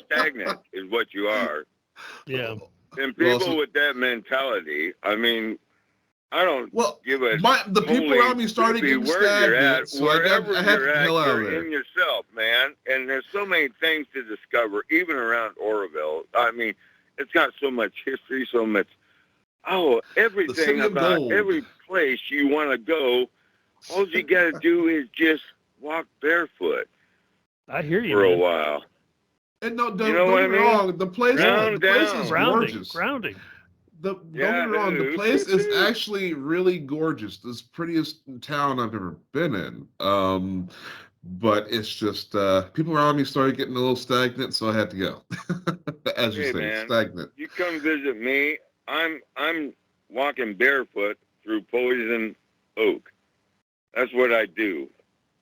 stagnant, is what you are. Yeah. And people with that mentality, I mean, I don't give a the people around me started getting stagnant, so I had to hell out of there. You're in yourself, man, and there's so many things to discover, even around Oroville. I mean, it's got so much history, so much. Everything about every place you want to go. All you got to do is just walk barefoot. I hear you for a while. And don't get me wrong. The place is gorgeous. Grounding. Don't get me wrong, the place is actually really gorgeous. It's the prettiest town I've ever been in. But it's just people around me started getting a little stagnant, so I had to go. As you say, man, stagnant. You come visit me. I'm walking barefoot through poison oak. That's what I do.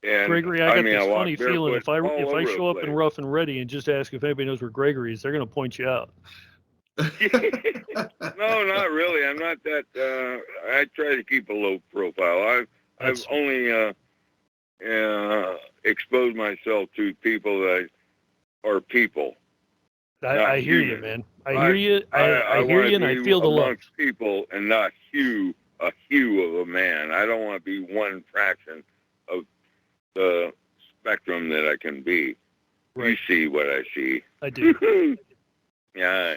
And Gregory, I got this funny feeling if I show up in Rough and Ready and just ask if anybody knows where Gregory is, they're going to point you out. No, not really. I'm not that. I try to keep a low profile. I've only exposed myself to people that are people. I hear you, man. I hear you. I hear you, and I feel the love. Amongst people, and not a hue of a man. I don't want to be one fraction of the spectrum that I can be. Right. You see what I see. I do. Yeah,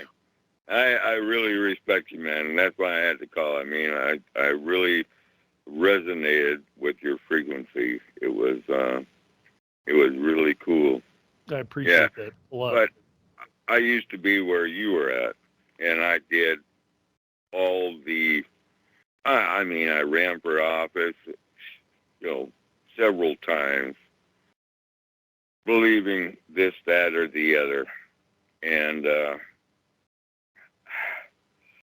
I really respect you, man, and that's why I had to call. I mean, I really resonated with your frequency. It was really cool. I appreciate that a lot. But I used to be where you were at, and I did all the. I mean, I ran for office, several times, believing this, that, or the other, and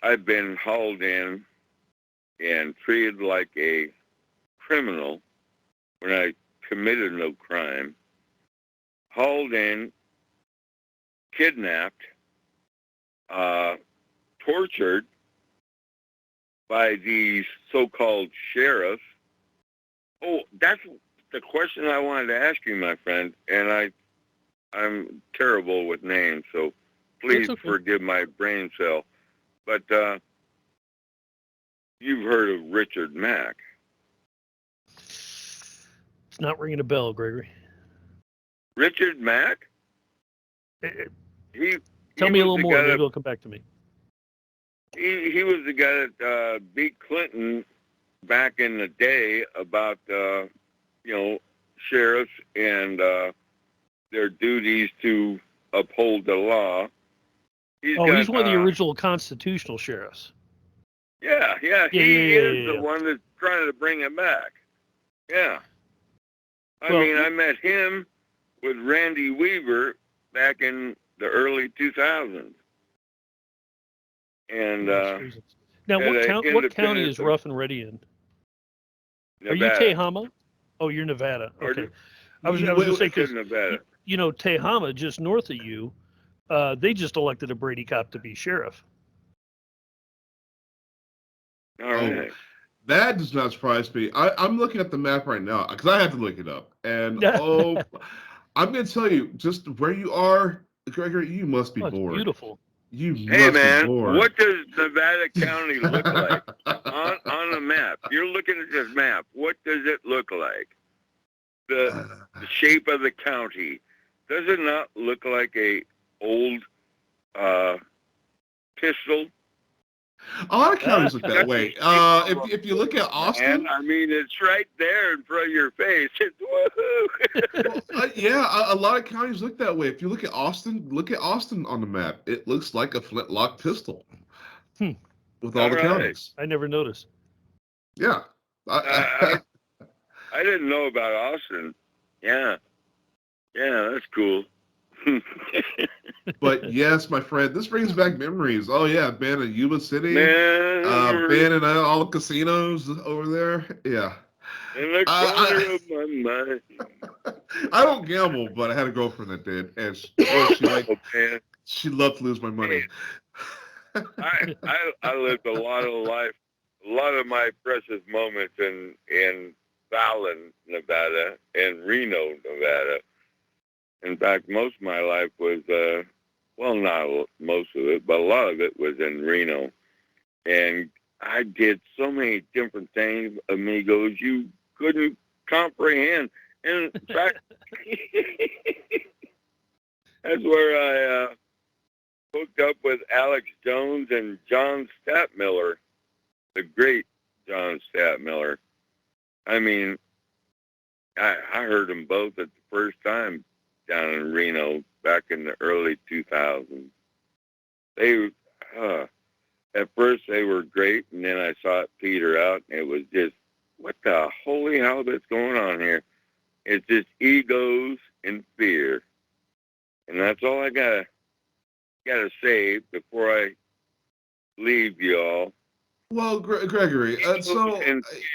I've been hauled in and treated like a criminal when I committed no crime, hauled in, kidnapped, tortured by these so-called sheriffs. Oh, that's the question I wanted to ask you, my friend, and I'm terrible with names, so please forgive my brain cell. But you've heard of Richard Mack. It's not ringing a bell, Gregory. Richard Mack? Tell me a little more. Maybe it'll come back to me. He was the guy that beat Clinton back in the day about, sheriffs and their duties to uphold the law. He's one of the original constitutional sheriffs. Yeah. He is the one that trying to bring it back. Yeah. I Well, mean, I met him with Randy Weaver back in the early 2000s. And now, at a what county independent is Rough and Ready in? Are you Nevada. Tehama? Oh, you're Nevada. Okay. Pardon? I was going to say, I said because, Nevada. you know, Tehama, just north of you, they just elected a Brady cop to be sheriff. All right. That does not surprise me. I'm looking at the map right now because I have to look it up. And I'm going to tell you, just where you are, Gregory, you must be Oh, it's bored. beautiful. You Hey, must man, be bored. what does Nevada County look like on the map? You're looking at this map. What does it look like? The shape of the county. Does it not look like a old pistol? A lot of counties look that way. If you look at Austin, I mean, it's right there in front of your face. It's woohoo. well, yeah, a lot of counties look that way. If you look at Austin on the map. It looks like a flintlock pistol with all the counties. I never noticed. Yeah. I didn't know about Austin. Yeah, that's cool. But yes, my friend, this brings back memories. Oh yeah, been in Yuba City, Man, been in all the casinos over there. Yeah. in the corner of my mind. I don't gamble, but I had a girlfriend that did, and she loved to lose my money. I lived a lot of my precious moments in Fallon, Nevada, and Reno, Nevada. In fact, most of my life was, well, not most of it, but a lot of it was in Reno. And I did so many different things, amigos, you couldn't comprehend. And in fact, that's where I hooked up with Alex Jones and John Statmiller, the great John Statmiller. I mean, I heard them both at the first time down in Reno back in the early 2000s. They, at first they were great, and then I saw it peter out, and it was just, what the holy hell that's going on here? It's just egos and fear. And that's all I gotta say before I leave y'all. Well, Gregory, so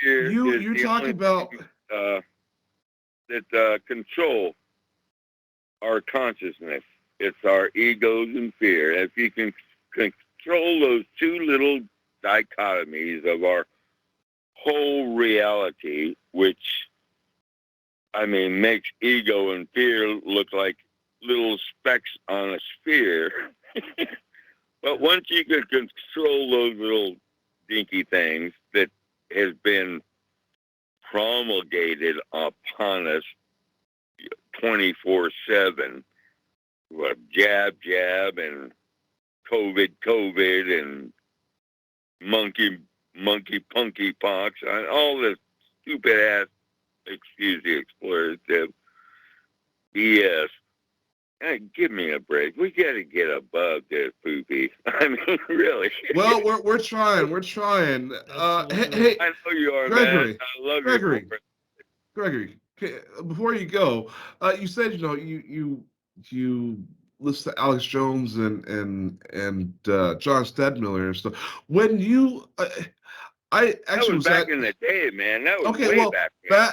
you talk about that control our consciousness. It's our egos and fear. If you can control those two little dichotomies of our whole reality, which, I mean, makes ego and fear look like little specks on a sphere. But once you can control those little dinky things that has been promulgated upon us 24/7, what, jab, and COVID, and monkey, punky pox, and all this stupid ass, excuse the expletive, BS. Hey, give me a break. We got to get above this poopy. I mean, really. Well, we're trying. Hey, I know you are, Gregory, man. I love Gregory, you. Gregory. Before you go, you said you listen to Alex Jones and John Stedmiller and stuff. When you, I actually that was back in the day, man. That was way back then.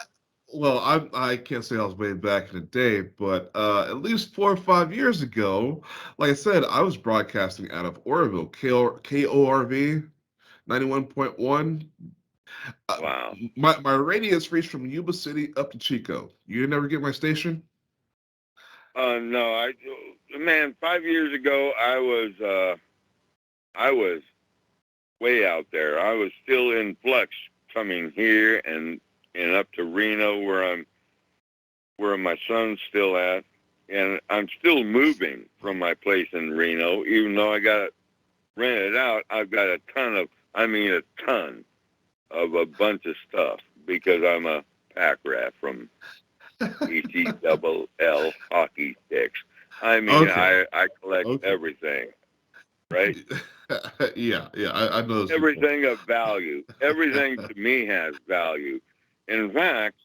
Well, I can't say I was way back in the day, but at least 4 or 5 years ago, like I said, I was broadcasting out of Oroville, KORV 91.1. Wow. My radius reached from Yuba City up to Chico. You never get my station? No, man, 5 years ago, I was way out there. I was still in flux coming here and up to Reno where my son's still at. And I'm still moving from my place in Reno, even though I got it rented out. I've got a ton of a bunch of stuff because I'm a pack rat from ECLL hockey sticks. I mean, okay. I collect everything, right? Yeah, I know those people. Everything of value. Everything to me has value. In fact,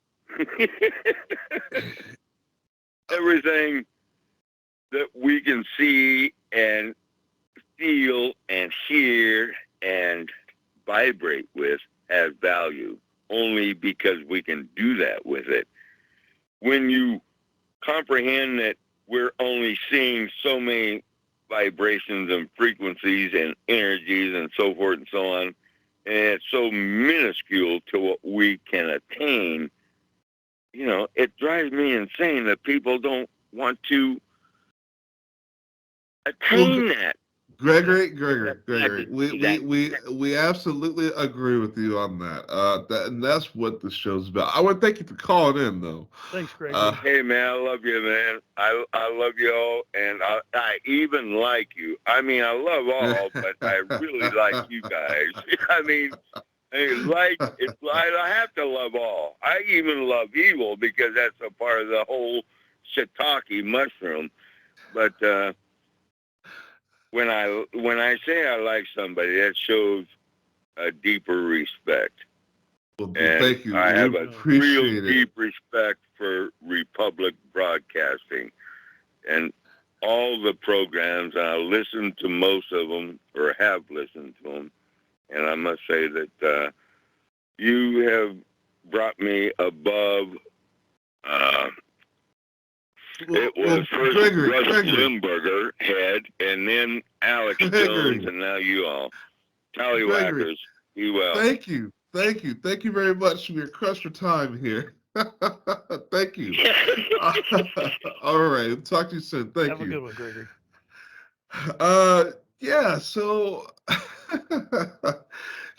everything that we can see and feel and hear and vibrate with has value only because we can do that with it. When you comprehend that we're only seeing so many vibrations and frequencies and energies and so forth and so on, and it's so minuscule to what we can attain, it drives me insane that people don't want to attain that. Gregory, we absolutely agree with you on that. And that's what the show's about. I want to thank you for calling in, though. Thanks, Gregory. Hey, man, I love you, man. I love you all, and I even like you. I mean, I love all, but I really like you guys. I mean, I have to love all. I even love evil because that's a part of the whole shiitake mushroom. But when I say I like somebody, that shows a deeper respect. Well, and thank you. I have a real deep it. respect for Republic Broadcasting and all the programs. I listen to most of them, or have listened to them, and I must say that you have brought me above. It was first Rush Limburger head, and then Alex Jones, and now you all. Tallywhackers, be well. Thank you very much for your crunch for time here. Thank you. All right, talk to you soon. Thank you. Have a good one, Gregory. Yeah. So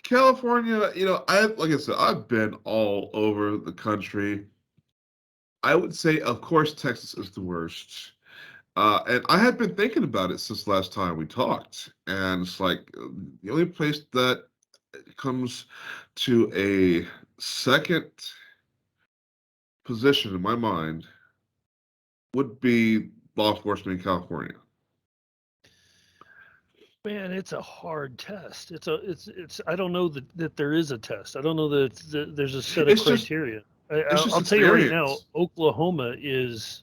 California, like I said, I've been all over the country. I would say, of course, Texas is the worst. And I had been thinking about it since last time we talked. And it's like the only place that comes to a second position in my mind would be law enforcement in California. Man, it's a hard test. It's. I don't know that there is a test. I don't know that there's a set of criteria. I'll tell you right now, Oklahoma is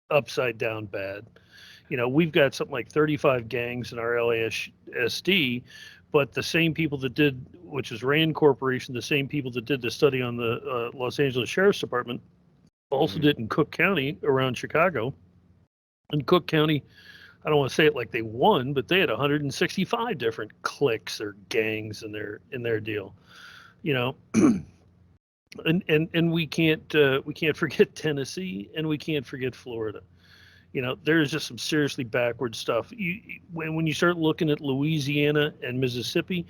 upside down bad. We've got something like 35 gangs in our LASD, but the same people that did, which is Rand Corporation, the same people that did the study on the Los Angeles Sheriff's Department, also did in Cook County around Chicago. In Cook County, I don't want to say it like they won, but they had 165 different cliques or gangs in their deal. And we can't forget Tennessee, and we can't forget Florida. There's just some seriously backward stuff. When you start looking at Louisiana and Mississippi,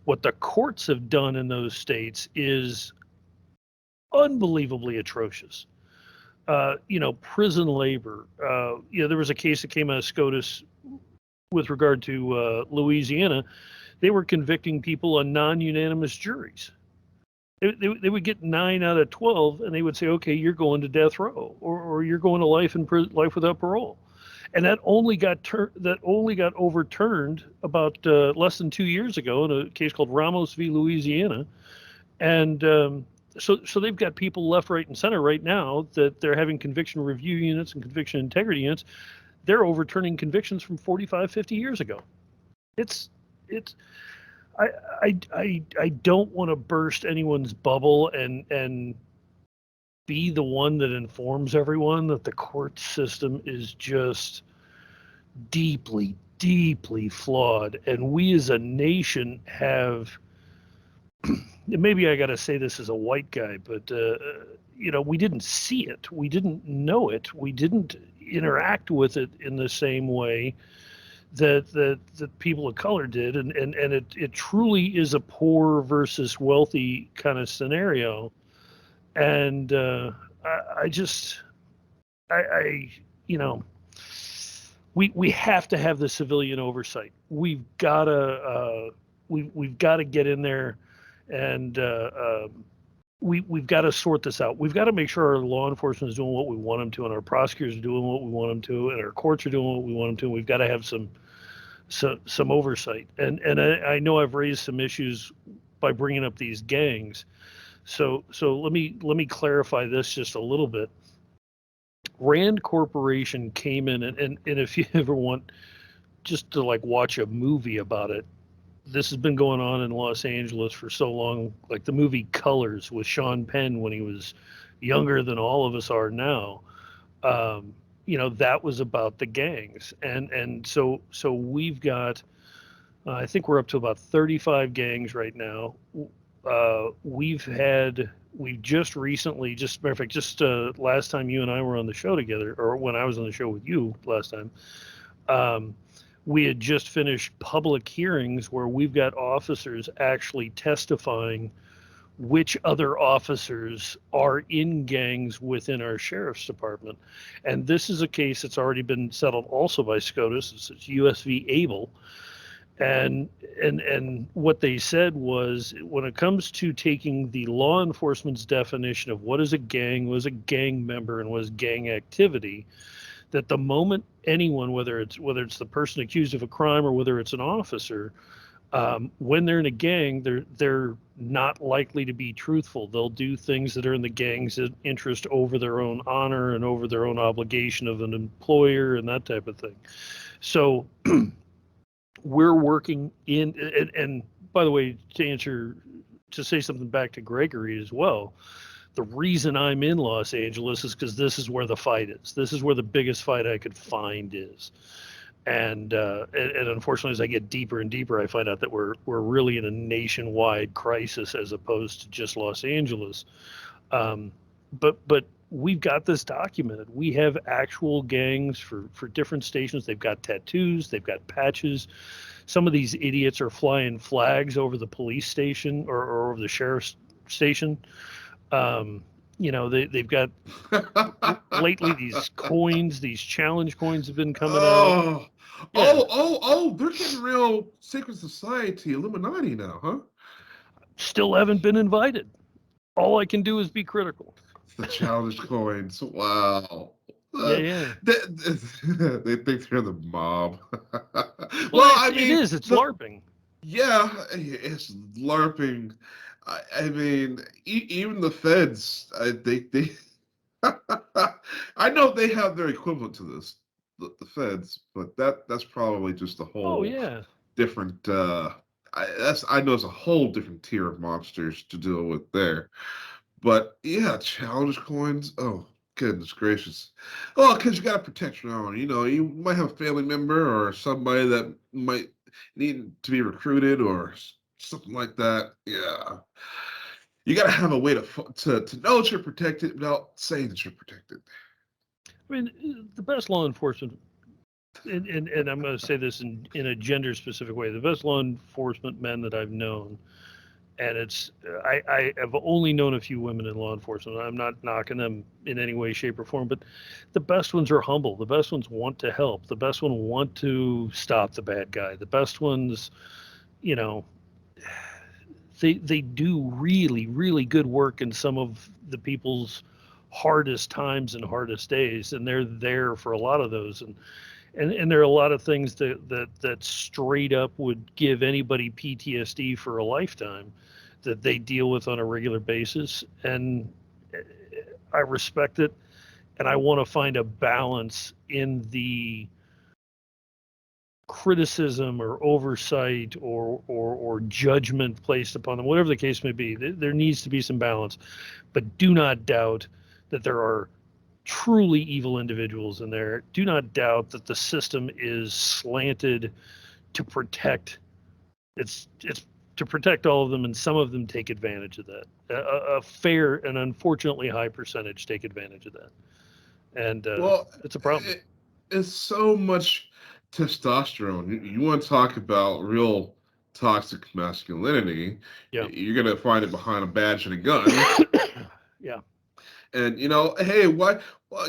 what the courts have done in those states is unbelievably atrocious. Prison labor. There was a case that came out of SCOTUS with regard to Louisiana. They were convicting people on non-unanimous juries. They would get 9 out of 12, and they would say, "Okay, you're going to death row, or you're going to life without parole," and that only got overturned about less than 2 years ago in a case called Ramos v. Louisiana, and so they've got people left, right, and center right now that they're having conviction review units and conviction integrity units. They're overturning convictions from 45, 50 years ago. I don't want to burst anyone's bubble and be the one that informs everyone that the court system is just deeply, deeply flawed. And we as a nation have, maybe I got to say this as a white guy, but, we didn't see it. We didn't know it. We didn't interact with it in the same way that people of color did, and it truly is a poor versus wealthy kind of scenario, and we have to have the civilian oversight. We've got to get in there, and we've got to sort this out. We've got to make sure our law enforcement is doing what we want them to, and our prosecutors are doing what we want them to, and our courts are doing what we want them to. We've got to have some some oversight. And I know I've raised some issues by bringing up these gangs. So let me clarify this just a little bit. Rand Corporation came in, and if you ever want just to like watch a movie about it, this has been going on in Los Angeles for so long. Like the movie Colors with Sean Penn when he was younger than all of us are now. That was about the gangs, and so we've got. I think we're up to about 35 gangs right now. We've just recently, just matter of fact, just last time you and I were on the show together, or when I was on the show with you last time, we had just finished public hearings where we've got officers actually testifying which other officers are in gangs within our sheriff's department. And this is a case that's already been settled also by SCOTUS. It's US v. Able. And what they said was, when it comes to taking the law enforcement's definition of what is a gang, was a gang member, and was gang activity, that the moment anyone, whether it's the person accused of a crime or whether it's an officer, when they're in a gang, they're not likely to be truthful. They'll do things that are in the gang's interest over their own honor and over their own obligation of an employer and that type of thing. So we're working in, and by the way, to say something back to Gregory as well, the reason I'm in Los Angeles is because this is where the fight is. This is where the biggest fight I could find is. And unfortunately, as I get deeper and deeper, I find out that we're really in a nationwide crisis as opposed to just Los Angeles. But we've got this documented. We have actual gangs for different stations. They've got tattoos. They've got patches. Some of these idiots are flying flags over the police station or over the sheriff's station. They've got lately these coins, these challenge coins have been coming out. Yeah. They're getting real secret society Illuminati now, huh? Still haven't been invited. All I can do is be critical. The challenge coins. Wow. Yeah. They think they're the mob. Well, it is. It's LARPing. Yeah, it's LARPing. I mean, even the feds, they I know they have their equivalent to this, the feds, but that's probably just a whole different. I know it's a whole different tier of monsters to deal with there. But yeah, challenge coins. Oh, goodness gracious. Well, because you got to protect your own. You might have a family member or somebody that might need to be recruited or something like that. Yeah. You got to have a way to know that you're protected without saying that you're protected. I mean, the best law enforcement, and I'm going to say this in a gender-specific way, the best law enforcement men that I've known, and I have only known a few women in law enforcement. I'm not knocking them in any way, shape, or form, but the best ones are humble. The best ones want to help. The best ones want to stop the bad guy. The best ones, they do really, really good work in some of the people's hardest times and hardest days, and they're there for a lot of those. And there are a lot of things that straight up would give anybody PTSD for a lifetime that they deal with on a regular basis. And I respect it. And I want to find a balance in the criticism or oversight or judgment placed upon them, whatever the case may be. There needs to be some balance. But do not doubt that there are truly evil individuals in there. Do not doubt that the system is slanted to protect. It's to protect all of them, and some of them take advantage of that. A fair and unfortunately high percentage take advantage of that, and it's a problem. It's so much testosterone. You want to talk about real toxic masculinity? Yeah, you're gonna find it behind a badge and a gun. Yeah. And hey, why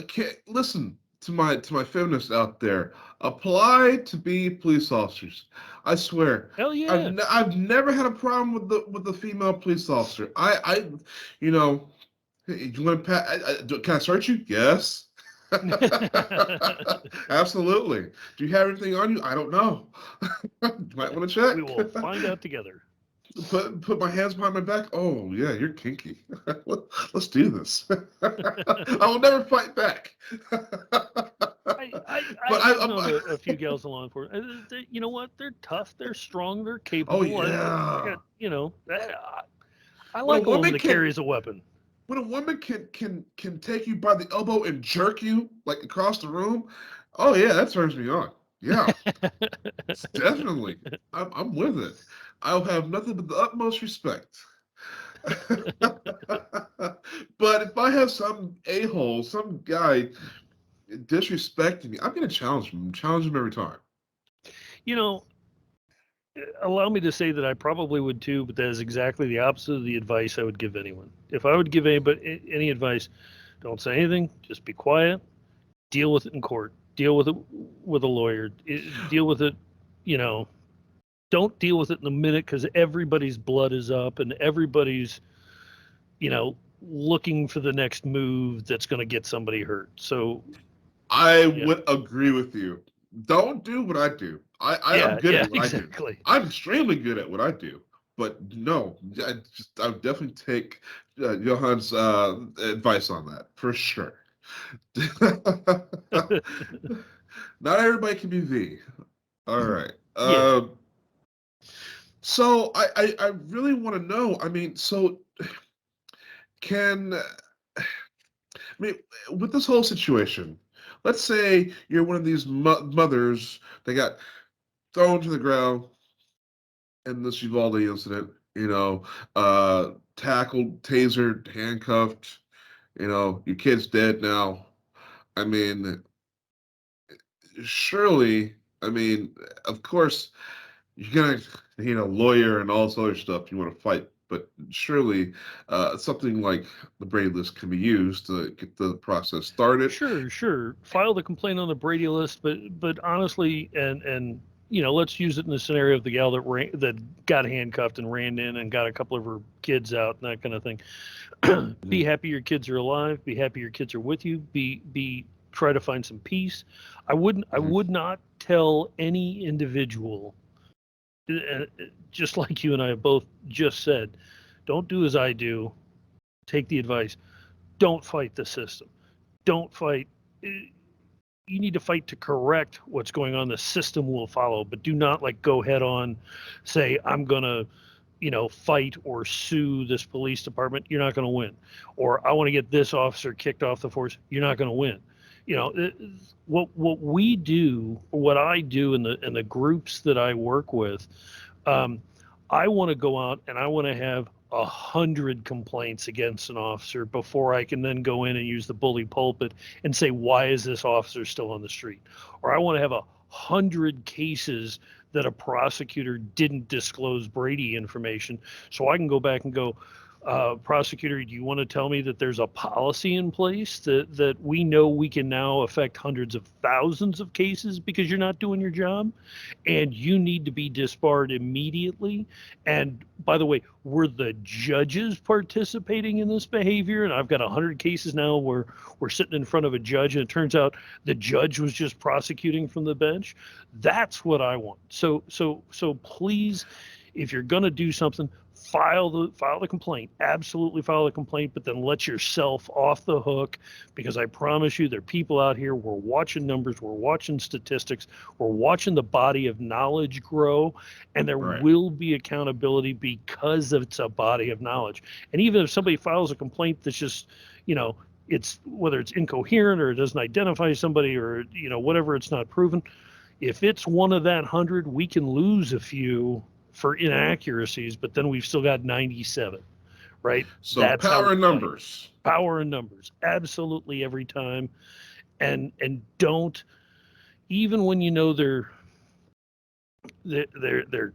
can't listen to my feminists out there? Apply to be police officers. I swear. Hell yeah. I've never had a problem with the female police officer. Hey, you want to can I search you? Yes. Absolutely. Do you have anything on you? I don't know. You might want to check. We will find out together. Put my hands behind my back. Oh yeah, you're kinky. Let's do this. I will never fight back. I've known a few gals in law enforcement. You know what? They're tough. They're strong. They're capable. Oh yeah. I like a woman that carries a weapon. When a woman can take you by the elbow and jerk you like across the room, oh yeah, that turns me on. Yeah, definitely. I'm with it. I'll have nothing but the utmost respect. But if I have some a-hole, some guy disrespecting me, I'm going to challenge him. Challenge him every time. Allow me to say that I probably would too, but that is exactly the opposite of the advice I would give anyone. If I would give anybody any advice, don't say anything. Just be quiet. Deal with it in court. Deal with it with a lawyer. Deal with it, don't deal with it in the minute, because everybody's blood is up and everybody's, looking for the next move that's going to get somebody hurt. So I would agree with you. Don't do what I do. I'm good at what I do. I'm extremely good at what I do. But no, I would definitely take Johann's advice on that for sure. Not everybody can be V. All right. So I really want to know. I mean, with this whole situation, let's say you're one of these mothers that got thrown to the ground in this Uvalde incident, tackled, tasered, handcuffed, your kid's dead now. I mean, surely, of course, you're going to need a lawyer and all this other stuff you want to fight, but surely something like the BradyList can be used to get the process started. Sure. File the complaint on the BradyList, but honestly, and let's use it in the scenario of the gal that got handcuffed and ran in and got a couple of her kids out and that kind of thing. Be happy your kids are alive. Be happy your kids are with you. Try to find some peace. I would not tell any individual, just like you and I have both just said, don't do as I do. Take the advice. Don't fight the system. Don't fight. You need to fight to correct what's going on. The system will follow, but do not go head on, say, I'm going to, fight or sue this police department. You're not going to win. Or I want to get this officer kicked off the force. You're not going to win. What we do, or what I do in the groups that I work with, I want to go out and I want to have 100 complaints against an officer before I can then go in and use the bully pulpit and say, why is this officer still on the street? Or I want to have 100 cases that a prosecutor didn't disclose Brady information, so I can go back and go, prosecutor, do you want to tell me that there's a policy in place that we know we can now affect hundreds of thousands of cases because you're not doing your job, and you need to be disbarred immediately? And by the way, were the judges participating in this behavior? And I've got 100 cases now where we're sitting in front of a judge and it turns out the judge was just prosecuting from the bench. That's what I want. So please, if you're going to do something, file the complaint. Absolutely file the complaint, but then let yourself off the hook, because I promise you there are people out here, we're watching numbers, we're watching statistics, we're watching the body of knowledge grow, and there will be accountability because it's a body of knowledge. And even if somebody files a complaint that's just, it's whether it's incoherent or it doesn't identify somebody or, whatever, it's not proven. If it's one of that 100, we can lose a few for inaccuracies, but then we've still got 97, right? So that's power in numbers. Power in numbers, absolutely, every time. And don't, even when you know they're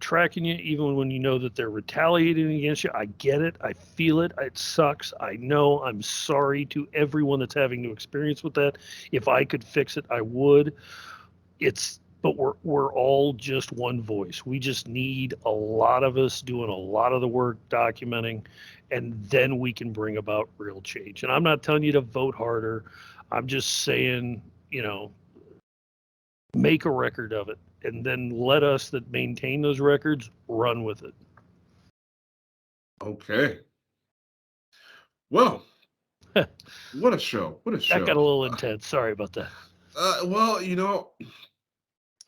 tracking you, even when you know that they're retaliating against you. I get it. I feel it. It sucks. I know. I'm sorry to everyone that's having to experience with that. If I could fix it, I would. But we're all just one voice. We just need a lot of us doing a lot of the work, documenting, and then we can bring about real change. And I'm not telling you to vote harder. I'm just saying, make a record of it, and then let us that maintain those records run with it. Okay. Well, what a show. What a show. That got a little intense. Sorry about that. Well,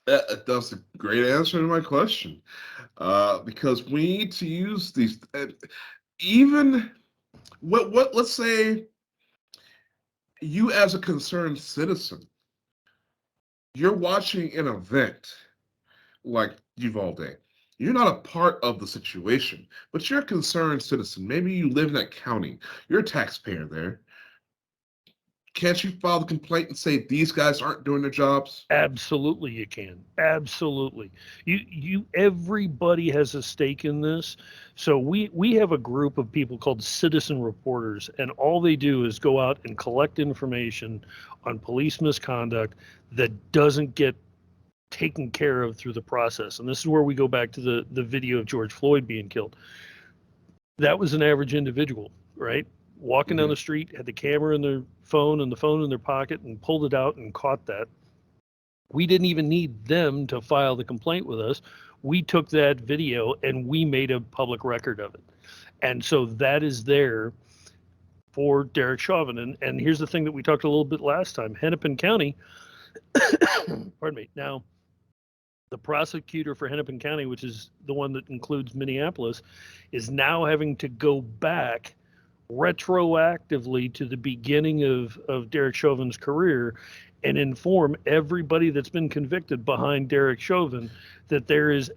that's a great answer to my question. Because we need to use these, even let's say you as a concerned citizen, you're watching an event like Uvalde. You're not a part of the situation, but you're a concerned citizen. Maybe you live in that county. You're a taxpayer there. Can't you file the complaint and say these guys aren't doing their jobs? Absolutely, you can. Absolutely. Everybody has a stake in this. So we have a group of people called citizen reporters, and all they do is go out and collect information on police misconduct that doesn't get taken care of through the process. And this is where we go back to the video of George Floyd being killed. That was an average individual, right? Walking down the street, had the camera in their phone and the phone in their pocket and pulled it out and caught that. We didn't even need them to file the complaint with us. We took that video and we made a public record of it. And so that is there for Derek Chauvin. And here's the thing that we talked a little bit last time. Hennepin County, pardon me, now the prosecutor for Hennepin County, which is the one that includes Minneapolis, is now having to go back retroactively to the beginning of Derek Chauvin's career and inform everybody that's been convicted behind Derek Chauvin that there is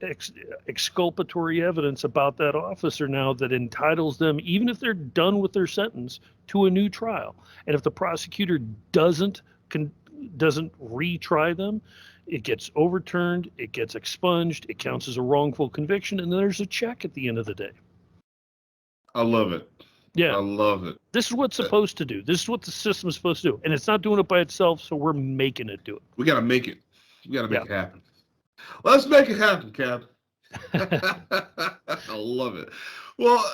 exculpatory evidence about that officer now that entitles them, even if they're done with their sentence, to a new trial. And if the prosecutor doesn't retry them, it gets overturned, it gets expunged, it counts as a wrongful conviction, and then there's a check at the end of the day. I love it. Yeah. I love it. This is what's supposed to do. This is what the system is supposed to do. And it's not doing it by itself, so we're making it do it. We got to make it. We got to make it happen. Let's make it happen, Cap. I love it. Well,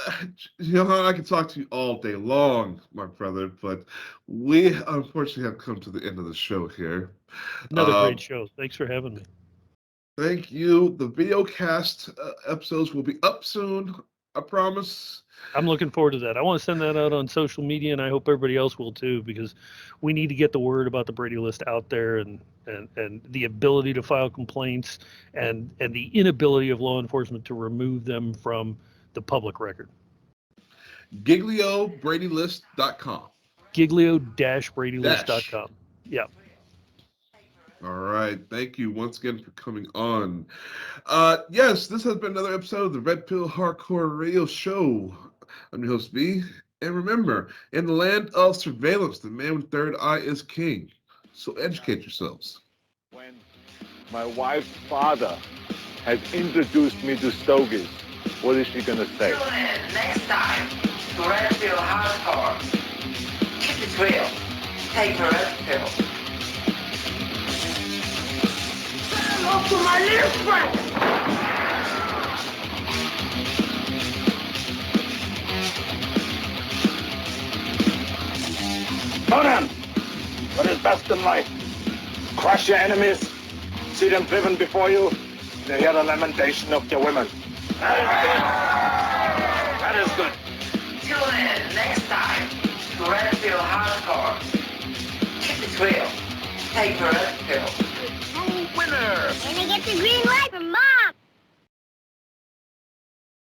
Johann, I can talk to you all day long, my brother, but we unfortunately have come to the end of the show here. Another great show. Thanks for having me. Thank you. The video cast episodes will be up soon. I promise. I'm looking forward to that. I want to send that out on social media, and I hope everybody else will too, because we need to get the word about the Brady List out there, and the ability to file complaints and the inability of law enforcement to remove them from the public record. GiglioBradyList.com. Giglio-BradyList.com. Yeah. All right. Thank you once again for coming on. Yes, this has been another episode of the Red Pill Hardcore Radio Show. I'm your host, B. And remember, in the land of surveillance, the man with third eye is king. So educate yourselves. When my wife's father has introduced me to stogies, what is she going to say? Tune in next time to Red Pill Hardcore. Keep it real. Take the red pill. Hello to my little friend. Conan, what is best in life? Crush your enemies, see them driven before you, and hear the lamentation of your women. That is good. Tune in next time to Red Pill Hardcore. Keep it real. Take the red pill. True winner. And I get the green light from Mom.